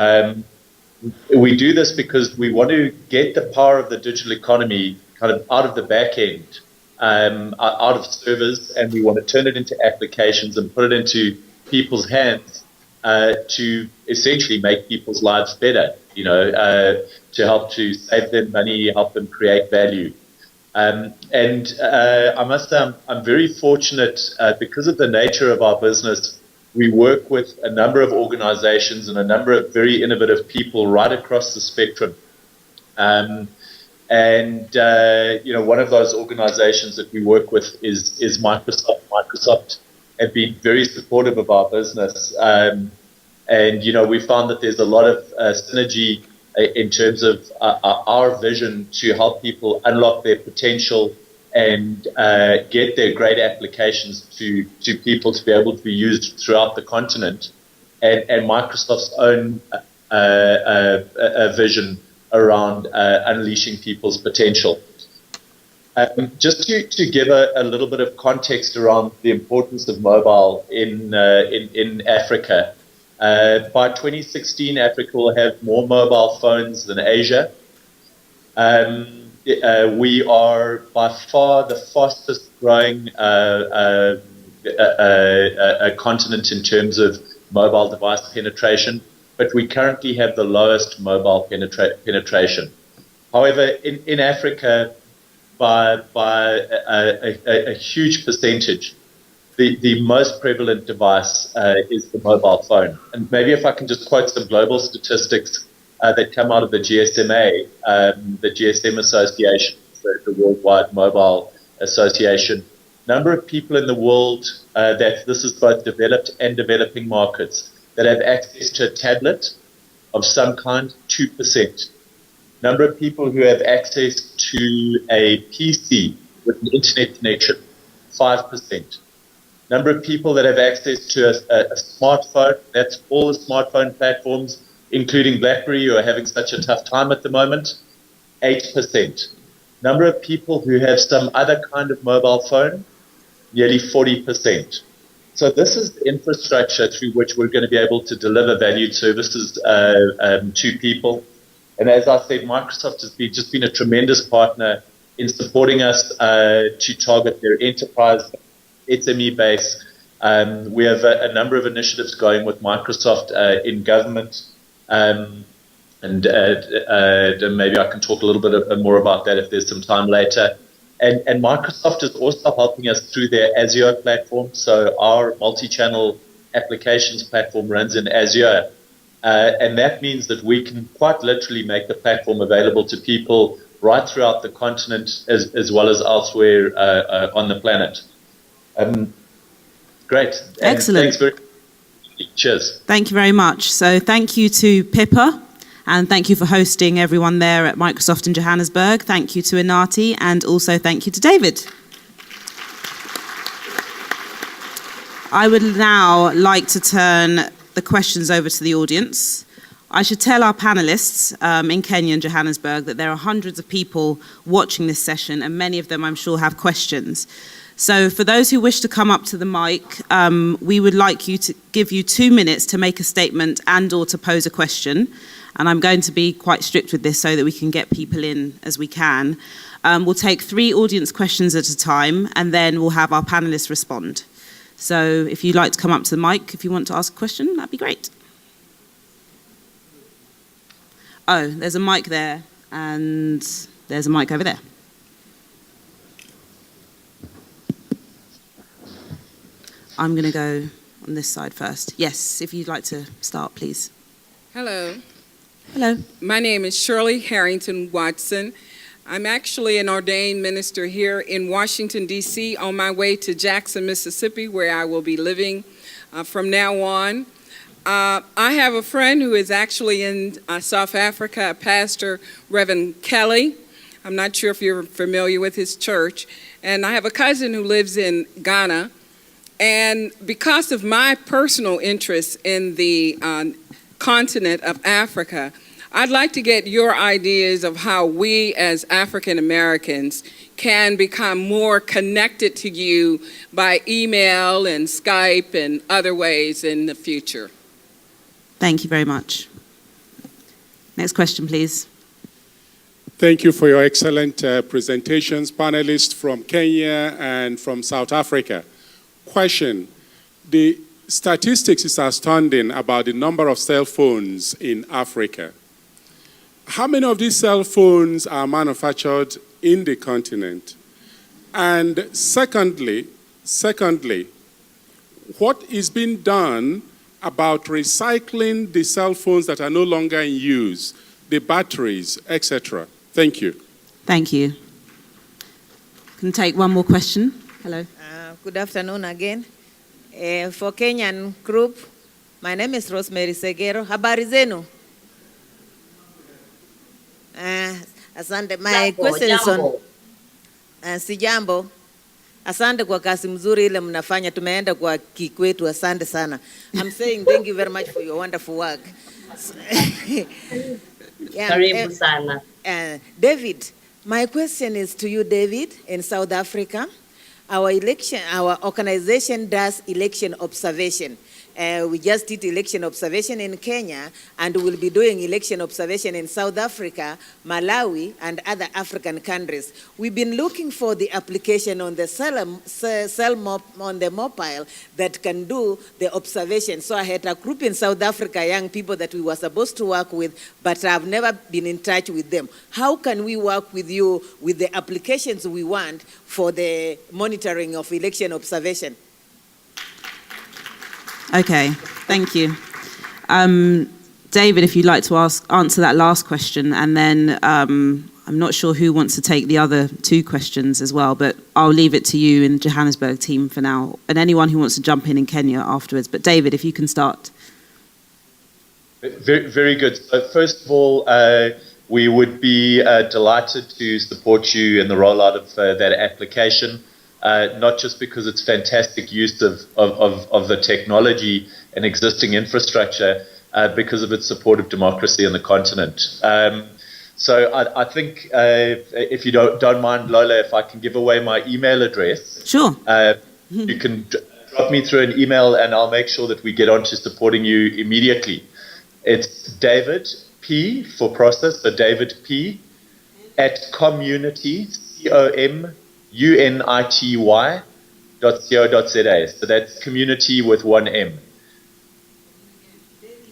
We do this because we want to get the power of the digital economy kind of out of the back end, out of servers, and we want to turn it into applications and put it into people's hands to essentially make people's lives better, to help to save them money, help them create value. I must say I'm very fortunate because of the nature of our business. We work with a number of organizations and a number of very innovative people right across the spectrum. One of those organizations that we work with is Microsoft. Microsoft have been very supportive of our business. We found that there's a lot of synergy in terms of our vision to help people unlock their potential and get their great applications to people to be able to be used throughout the continent, and Microsoft's own vision around unleashing people's potential. Just to give a little bit of context around the importance of mobile in Africa. By 2016, Africa will have more mobile phones than Asia. We are by far the fastest growing continent in terms of mobile device penetration, but we currently have the lowest mobile penetration. However, in Africa, by a huge percentage, the most prevalent device is the mobile phone. And maybe if I can just quote some global statistics that come out of the GSMA, the GSM Association, the Worldwide Mobile Association. Number of people in the world, that this is both developed and developing markets, that have access to a tablet of some kind, 2%. Number of people who have access to a PC with an internet connection, 5%. Number of people that have access to a smartphone, that's all the smartphone platforms, including BlackBerry, who are having such a tough time at the moment, 8%. Number of people who have some other kind of mobile phone, nearly 40%. So this is the infrastructure through which we're going to be able to deliver valued services to people. And as I said, Microsoft has just been a tremendous partner in supporting us to target their enterprise SME base. We have a number of initiatives going with Microsoft in government, and maybe I can talk a little bit more about that if there's some time later. And Microsoft is also helping us through their Azure platform. So our multi-channel applications platform runs in Azure. And that means that we can quite literally make the platform available to people right throughout the continent as well as elsewhere on the planet. Great. Excellent. Thanks very much. Cheers. Thank you very much. So thank you to Pippa, and thank you for hosting everyone there at Microsoft in Johannesburg. Thank you to Inati, and also thank you to David. I would now like to turn the questions over to the audience. I should tell our panelists in Kenya and Johannesburg that there are hundreds of people watching this session, and many of them, I'm sure, have questions. So for those who wish to come up to the mic, we would like you to give you 2 minutes to make a statement and or to pose a question. And I'm going to be quite strict with this so that we can get people in as we can. We'll take 3 audience questions at a time, and then we'll have our panelists respond. So if you'd like to come up to the mic, if you want to ask a question, that'd be great. Oh, there's a mic there, and there's a mic over there. I'm going to go on this side first. Yes, if you'd like to start, please. Hello. Hello. My name is Shirley Harrington Watson. I'm actually an ordained minister here in Washington, D.C., on my way to Jackson, Mississippi, where I will be living from now on. I have a friend who is actually in South Africa, Pastor Reverend Kelly. I'm not sure if you're familiar with his church. And I have a cousin who lives in Ghana. And because of my personal interest in the continent of Africa, I'd like to get your ideas of how we as African Americans can become more connected to you by email and Skype and other ways in the future. Thank you very much. Next question, please. Thank you for your excellent presentations, panelists from Kenya and from South Africa. Question: the statistics is astounding about the number of cell phones in Africa. How many of these cell phones are manufactured in the continent? And secondly, what is being done about recycling the cell phones that are no longer in use, the batteries, etc.? Thank you. Thank you. Can take one more question. Hello. Good afternoon again. For Kenyan group, my name is Rosemary Segero. Habari zenu? Asante. My question is on sijambo. Asante kwa kazi mzuri ile mnafanya. Tumeenda kwa kikwetu. Asante sana. I'm saying thank you very much for your wonderful work. Karibu sana. David, my question is to you, David, in South Africa. Our organization does election observation. We just did election observation in Kenya, and we'll be doing election observation in South Africa, Malawi, and other African countries. We've been looking for the application on the on the mobile that can do the observation. So I had a group in South Africa, young people that we were supposed to work with, but I've never been in touch with them. How can we work with you with the applications we want for the monitoring of election observation? Okay, thank you. David, if you'd like to answer that last question, and then I'm not sure who wants to take the other 2 questions as well, but I'll leave it to you in the Johannesburg team for now, and anyone who wants to jump in Kenya afterwards. But David, if you can start. Very, very good. So first of all, we would be delighted to support you in the rollout of that application. Not just because it's fantastic use of the technology and existing infrastructure, because of its support of democracy in the continent. So I think if you don't mind, Lola, if I can give away my email address. Sure. You can drop me through an email and I'll make sure that we get on to supporting you immediately. It's David P for process, so David P at community, COMUNITY.co.za. So that's community with 1 M.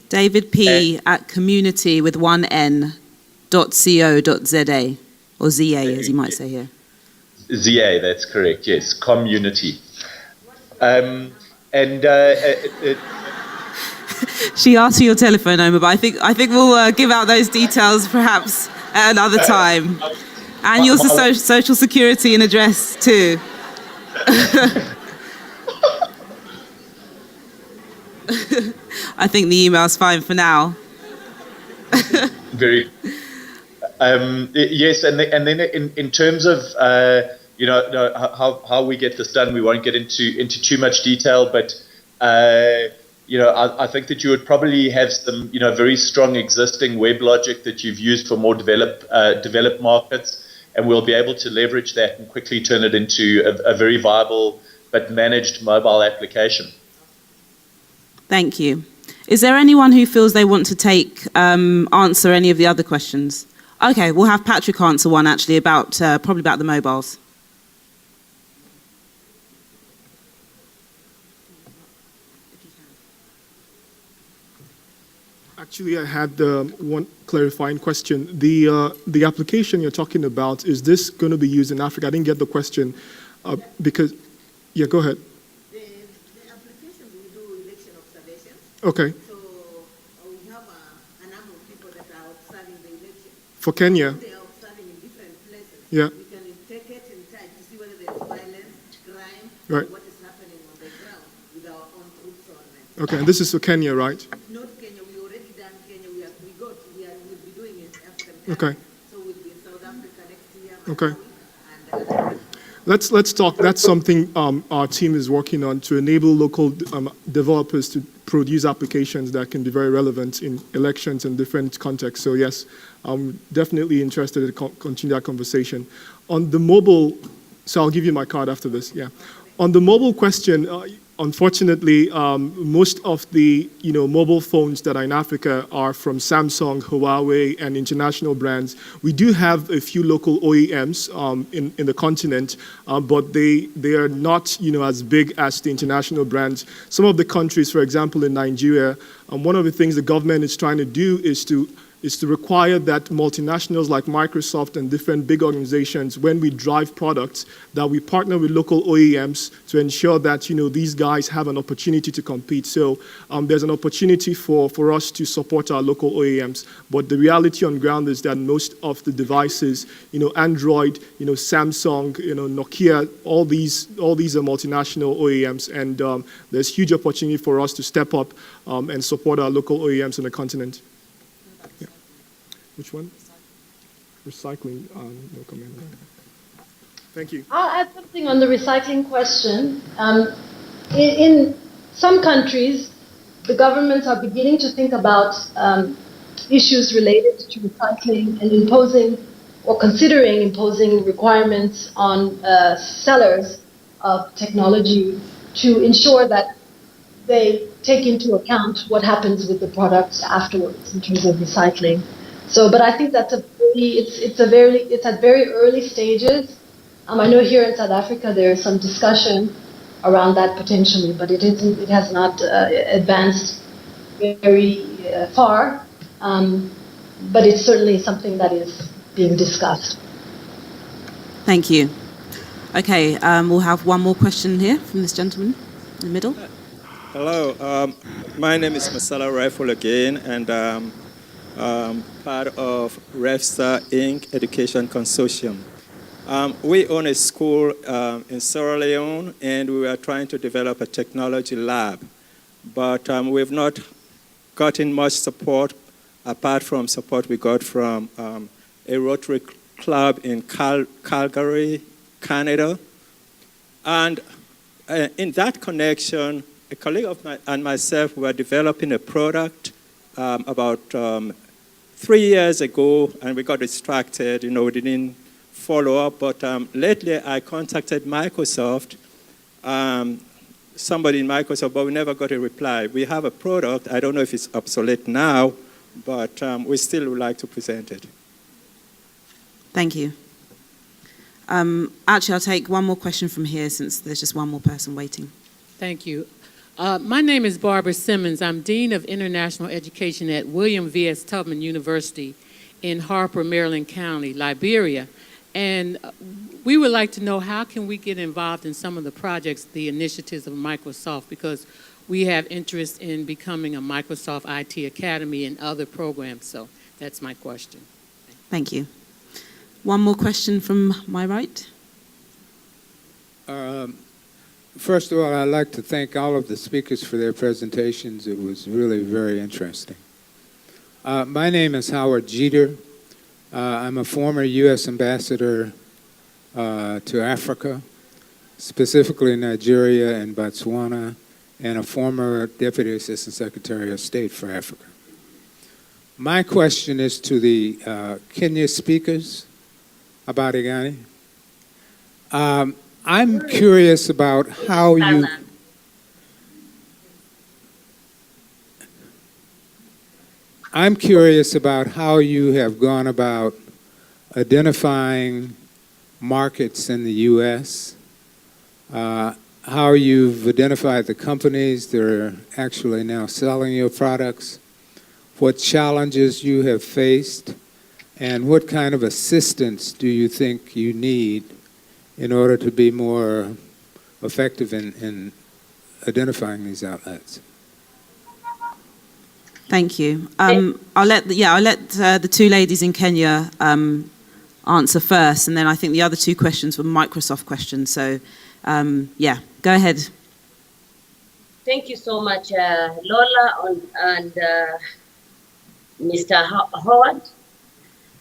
David P at community with 1 N.co.za, or ZA as you might say here. ZA, that's correct, yes, community. She asked for your telephone number, but I think we'll give out those details perhaps at another time. And your social security and address too. I think the email's fine for now. Very. Yes, and then in terms of how we get this done, we won't get into too much detail, but I think that you would probably have some very strong existing web logic that you've used for more developed markets. and we'll be able to leverage that and quickly turn it into a very viable but managed mobile application. Thank you. Is there anyone who feels they want to answer any of the other questions? Okay, we'll have Patrick answer one actually probably about the mobiles. Actually, I had one clarifying question. The application you're talking about, is this going to be used in Africa? I didn't get the question because, yeah, go ahead. The application will do election observations. Okay. So we have a number of people that are observing the election. For Kenya? They are observing in different places. Yeah. We can take it and try to see whether there's violence, crime, right. what is happening on the ground with our own troops on it. Okay, and this is for Kenya, right? Not Kenya. We already done Kenya. We'll be doing it African countries. Okay. So we'll be in South Africa next year. Okay. And Let's talk. That's something our team is working on to enable local developers to produce applications that can be very relevant in elections and different contexts. So yes, I'm definitely interested to continue that conversation. On the mobile, so I'll give you my card after this. Yeah. On the mobile question, unfortunately, most of the mobile phones that are in Africa are from Samsung, Huawei, and international brands. We do have a few local OEMs in the continent, but they are not as big as the international brands. Some of the countries, for example, in Nigeria, one of the things the government is trying to do is to require that multinationals like Microsoft and different big organizations, when we drive products, that we partner with local OEMs to ensure that these guys have an opportunity to compete. So there's an opportunity for us to support our local OEMs. But the reality on ground is that most of the devices, Android, Samsung, Nokia, all these are multinational OEMs, and there's huge opportunity for us to step up and support our local OEMs on the continent. Yeah. Which one? Recycling. No comment. Thank you. I'll add something on the recycling question. In some countries, the governments are beginning to think about issues related to recycling and imposing or considering imposing requirements on sellers of technology to ensure that they take into account what happens with the products afterwards in terms of recycling. So, but I think that's it's at very early stages. I know here in South Africa there is some discussion around that potentially, but it has not advanced very far. But it's certainly something that is being discussed. Thank you. Okay, we'll have one more question here from this gentleman in the middle. Hello, my name is Masala Rifle again, and I'm part of REFSA Inc. Education Consortium. We own a school in Sierra Leone, and we are trying to develop a technology lab, but we've not gotten much support apart from support we got from a Rotary Club in Calgary, Canada. And in that connection, a colleague of mine and myself were developing a product about 3 years ago, and we got distracted. We didn't follow up. But lately, I contacted Microsoft, somebody in Microsoft, but we never got a reply. We have a product. I don't know if it's obsolete now, but we still would like to present it. Thank you. Actually, I'll take one more question from here since there's just one more person waiting. Thank you. My name is Barbara Simmons. I'm Dean of International Education at William V.S. Tubman University in Harper, Maryland County, Liberia. And we would like to know, how can we get involved in some of the projects, the initiatives of Microsoft, because we have interest in becoming a Microsoft IT Academy and other programs. So that's my question. Thank you. One more question from my right. First of all, I'd like to thank all of the speakers for their presentations. It was really very interesting. My name is Howard Jeter. I'm a former U.S. ambassador to Africa, specifically Nigeria and Botswana, and a former Deputy Assistant Secretary of State for Africa. My question is to the Kenya speakers. Habari gani? I'm curious about how you... I'm curious about how you have gone about identifying markets in the U.S., how you've identified the companies that are actually now selling your products, what challenges you have faced, and what kind of assistance do you think you need in order to be more effective in identifying these outlets? Thank you. I'll let the two ladies in Kenya answer first, and then I think the other two questions were Microsoft questions. So, go ahead. Thank you so much, Lola and Mr. Howard.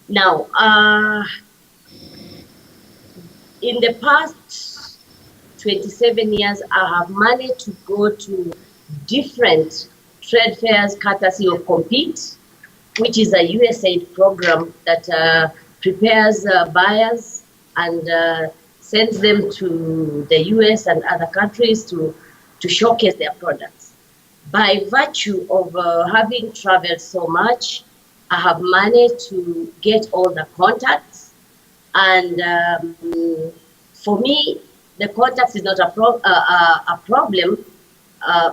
Now, in the past 27 years, I have managed to go to different trade fairs courtesy of Compete, which is a USAID program that prepares buyers and sends them to the US and other countries to showcase their products. By virtue of having traveled so much, I have managed to get all the contacts, and for me, the contacts is not a problem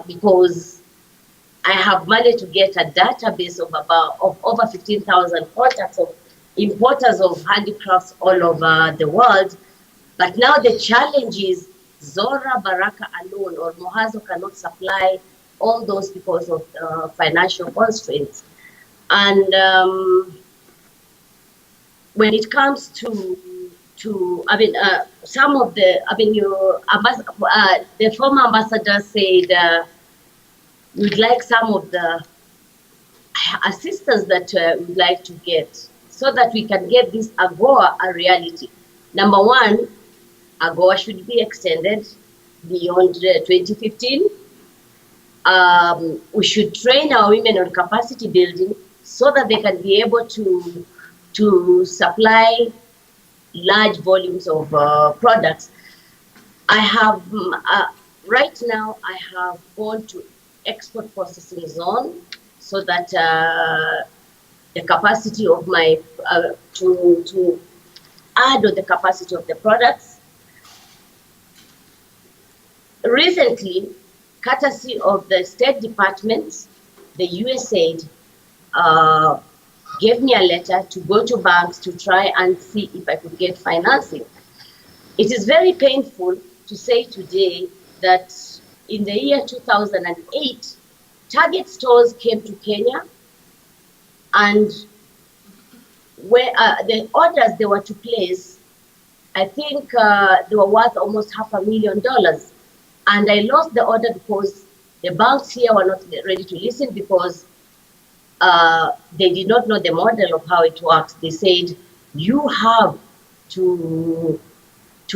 because I have managed to get a database of over 15,000 contacts of importers of handicrafts all over the world. But now the challenge is Zora Baraka alone or Mohazo cannot supply all those because of financial constraints. And when it comes to some of the, the former ambassador said we'd like some of the assistance that we'd like to get so that we can get this AGOA a reality. Number one, AGOA should be extended beyond 2015. We should train our women on capacity building so that they can be able to supply large volumes of products. I have, right now, I have gone to export processing zone so that the capacity of my, to add on the capacity of the products. Recently, courtesy of the State Department, the USAID gave me a letter to go to banks to try and see if I could get financing. It is very painful to say today that in the year 2008, Target stores came to Kenya, and where the orders they were to place, I think they were worth almost $500,000. And I lost the order because the banks here were not ready to listen because they did not know the model of how it works. They said, you have to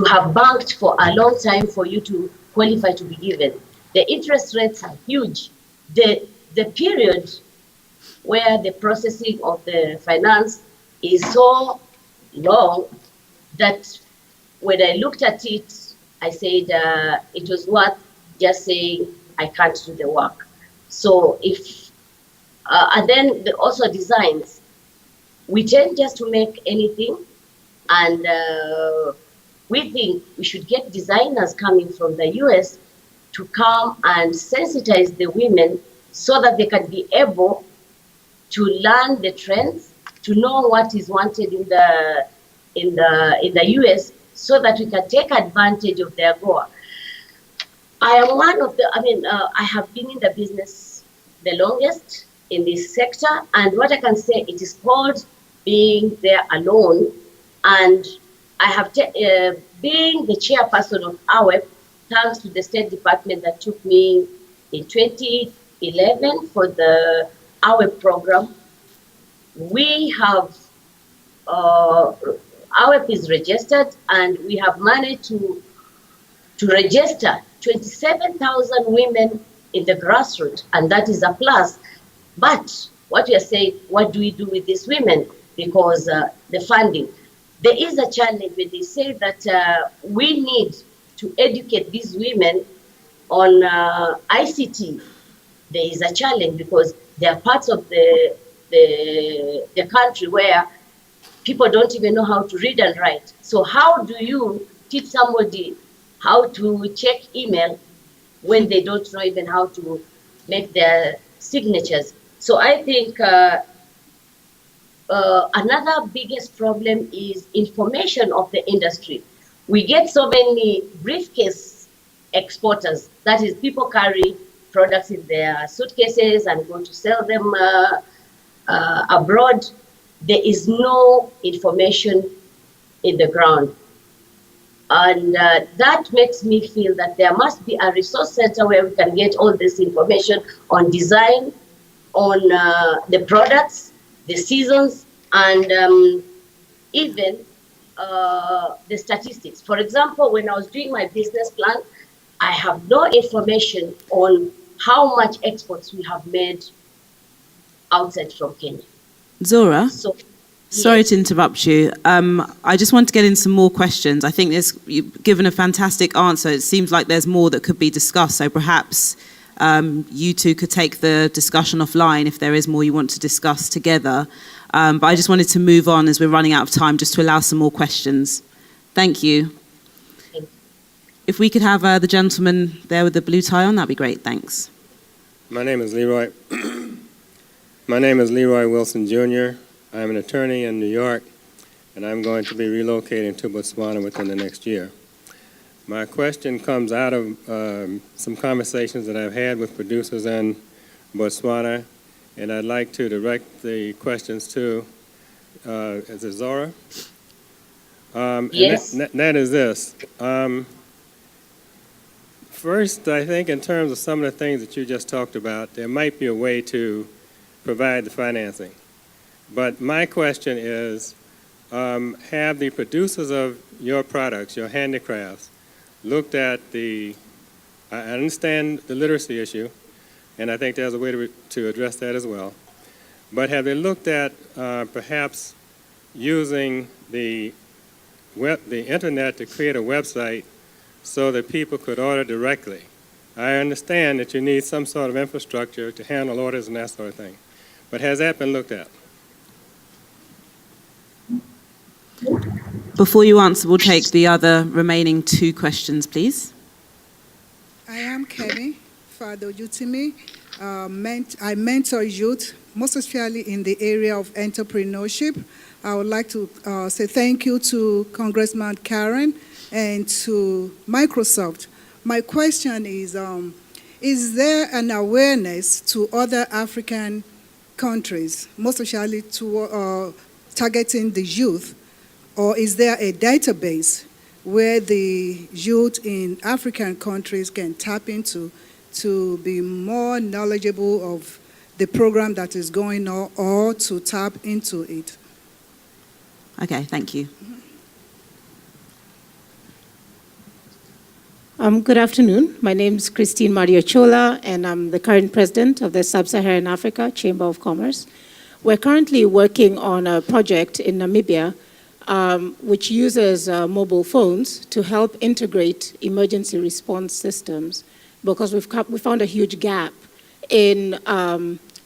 have banked for a long time for you to qualify to be given. The interest rates are huge. The period where the processing of the finance is so long that when I looked at it, I said it was worth just saying I can't do the work. So if, and then also designs. We tend just to make anything, and we think we should get designers coming from the US to come and sensitize the women so that they can be able to learn the trends, to know what is wanted in the US, so that we can take advantage of their AGOA. I am one of the, I have been in the business the longest in this sector, and what I can say, it is called being there alone. And I have, being the chairperson of AWEP, thanks to the State Department that took me in 2011 for the AWEP program, we have, AWEP is registered, and we have managed to register 27,000 women in the grassroots, and that is a plus. But what we are saying, what do we do with these women? Because the funding. there is a challenge when they say that we need to educate these women on ICT. There is a challenge because there are parts of the country where people don't even know how to read and write. So how do you teach somebody how to check email when they don't know even how to make their signatures? So I think another biggest problem is information of the industry. We get so many briefcase exporters, that is, people carry products in their suitcases and go to sell them abroad. There is no information in the ground. And that makes me feel that there must be a resource center where we can get all this information on design, on the products, the seasons, and even the statistics. For example, when I was doing my business plan, I have no information on how much exports we have made outside from Kenya. Zora, So, sorry yes. to interrupt you. I just want to get in some more questions. I think you've given a fantastic answer. It seems like there's more that could be discussed. So perhaps you two could take the discussion offline if there is more you want to discuss together. But I just wanted to move on as we're running out of time, just to allow some more questions. Thank you. If we could have the gentleman there with the blue tie on, that'd be great. Thanks. My name is Leroy. My name is Leroy Wilson Jr. I'm an attorney in New York, and I'm going to be relocating to Botswana within the next year. My question comes out of some conversations that I've had with producers in Botswana, and I'd like to direct the questions to, is it Zora? Yes. And that is this. First, I think in terms of some of the things that you just talked about, there might be a way to provide the financing. But my question is, have the producers of your products, your handicrafts, looked at I understand the literacy issue, and I think there's a way to address that as well. But have they looked at perhaps using the internet to create a website so that people could order directly? I understand that you need some sort of infrastructure to handle orders and that sort of thing. But has that been looked at? Before you answer, we'll take the other remaining two questions, please. I am Kemi Fado-Jutimi. I mentor youth, most especially in the area of entrepreneurship. I would like to say thank you to Congressman Karen and to Microsoft. My question is there an awareness to other African countries, most especially to targeting the youth, or is there a database where the youth in African countries can tap into to be more knowledgeable of the program that is going on or to tap into it? Okay, thank you. Good afternoon. My name is Christine Maria Chola, and I'm the current president of the Sub-Saharan Africa Chamber of Commerce. We're currently working on a project in Namibia which uses mobile phones to help integrate emergency response systems, because we found a huge gap in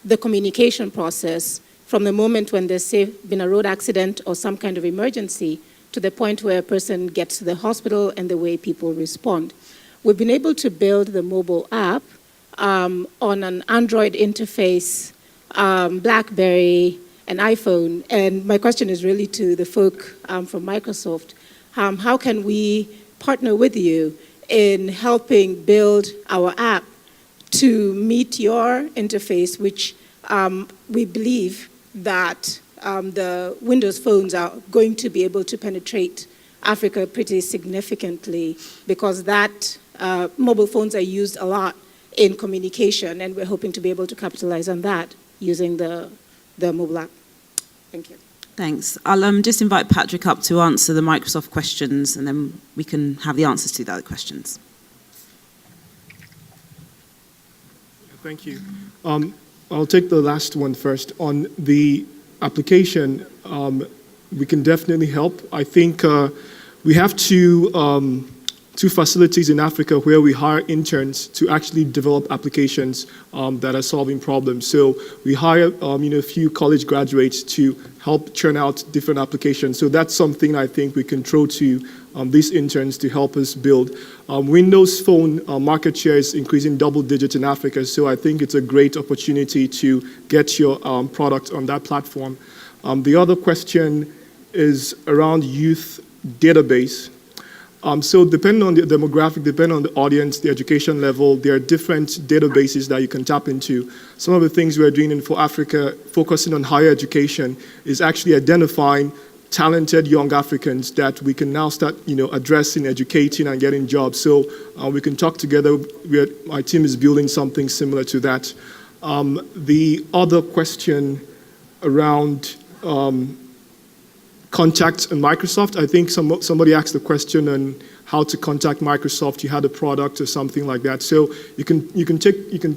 the communication process from the moment when there's been a road accident or some kind of emergency to the point where a person gets to the hospital and the way people respond. We've been able to build the mobile app on an Android interface, BlackBerry, an iPhone. And my question is really to the folk from Microsoft. How can we partner with you in helping build our app to meet your interface, which we believe that the Windows phones are going to be able to penetrate Africa pretty significantly, because that mobile phones are used a lot in communication, and we're hoping to be able to capitalize on that using the mobile app. Thank you. Thanks. I'll just invite Patrick up to answer the Microsoft questions, and then we can have the answers to the other questions. Thank you. I'll take the last one first. On the application, we can definitely help. I think we have two facilities in Africa where we hire interns to actually develop applications that are solving problems. So we hire a few college graduates to help churn out different applications. So that's something I think we can throw to these interns to help us build. Windows Phone market share is increasing double digits in Africa, so I think it's a great opportunity to get your product on that platform. The other question is around youth database. So depending on the demographic, depending on the audience, the education level, there are different databases that you can tap into. Some of the things we're doing for Africa, focusing on higher education, is actually identifying talented young Africans that we can now start, addressing, educating, and getting jobs. So we can talk together. My team is building something similar to that. The other question around contacts and Microsoft. I think somebody asked the question on how to contact Microsoft. You had a product or something like that. So you can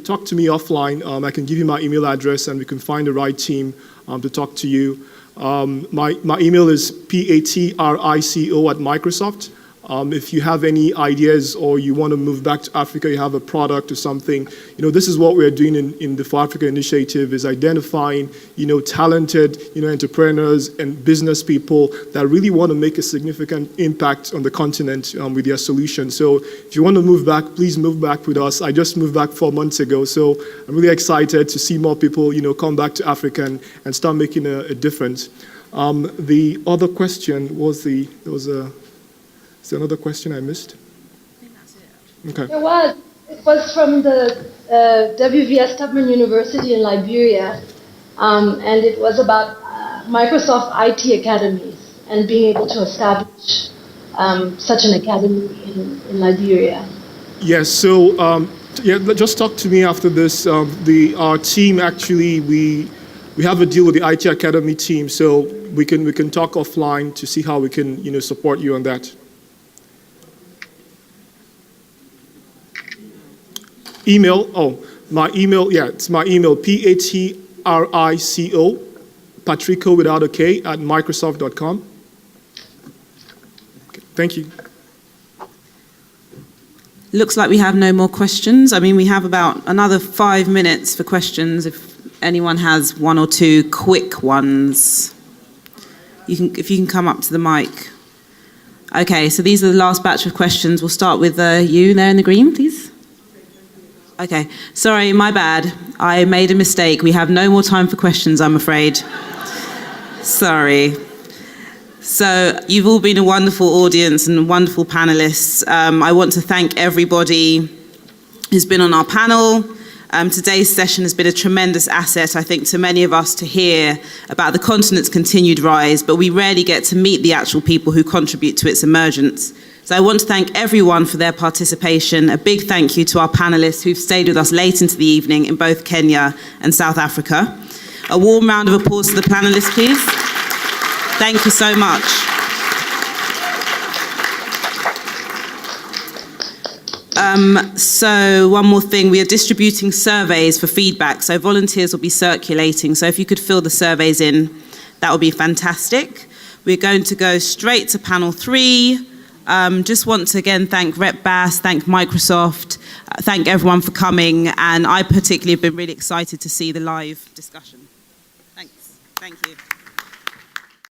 talk to me offline. I can give you my email address and we can find the right team to talk to you. My email is patrico@Microsoft. If you have any ideas or you want to move back to Africa, you have a product or something, this is what we're doing in the For Africa initiative, is identifying, talented, entrepreneurs and business people that really want to make a significant impact on the continent with their solutions. So if you want to move back, please move back with us. I just moved back 4 months ago, so I'm really excited to see more people, come back to Africa and start making a difference. The other question was is there another question I missed? I think that's it. Okay. It was from the WVS Tubman University in Liberia, and it was about Microsoft IT academies and being able to establish such an academy in Liberia. Yes, so just talk to me after this. Our team actually, we have a deal with the IT Academy team, so we can talk offline to see how we can support you on that. Email, my email, it's my email, PATRICO, Patrico without a K, at Microsoft.com. Okay, thank you. Looks like we have no more questions. I mean, we have about another 5 minutes for questions if anyone has one or two quick ones. If you can come up to the mic. Okay, so these are the last batch of questions. We'll start with you there in the green, please. Okay, sorry, my bad. I made a mistake. We have no more time for questions, I'm afraid. Sorry. So you've all been a wonderful audience and wonderful panelists. I want to thank everybody who's been on our panel. Today's session has been a tremendous asset, I think, to many of us to hear about the continent's continued rise, but we rarely get to meet the actual people who contribute to its emergence. So I want to thank everyone for their participation. A big thank you to our panelists who've stayed with us late into the evening in both Kenya and South Africa. A warm round of applause to the panelists, please. Thank you so much. So one more thing, we are distributing surveys for feedback, so volunteers will be circulating. So if you could fill the surveys in, that would be fantastic. We're going to go straight to panel 3. Just want to again thank Rep Bass, thank Microsoft, thank everyone for coming, and I particularly have been really excited to see the live discussion. Thanks. Thank you.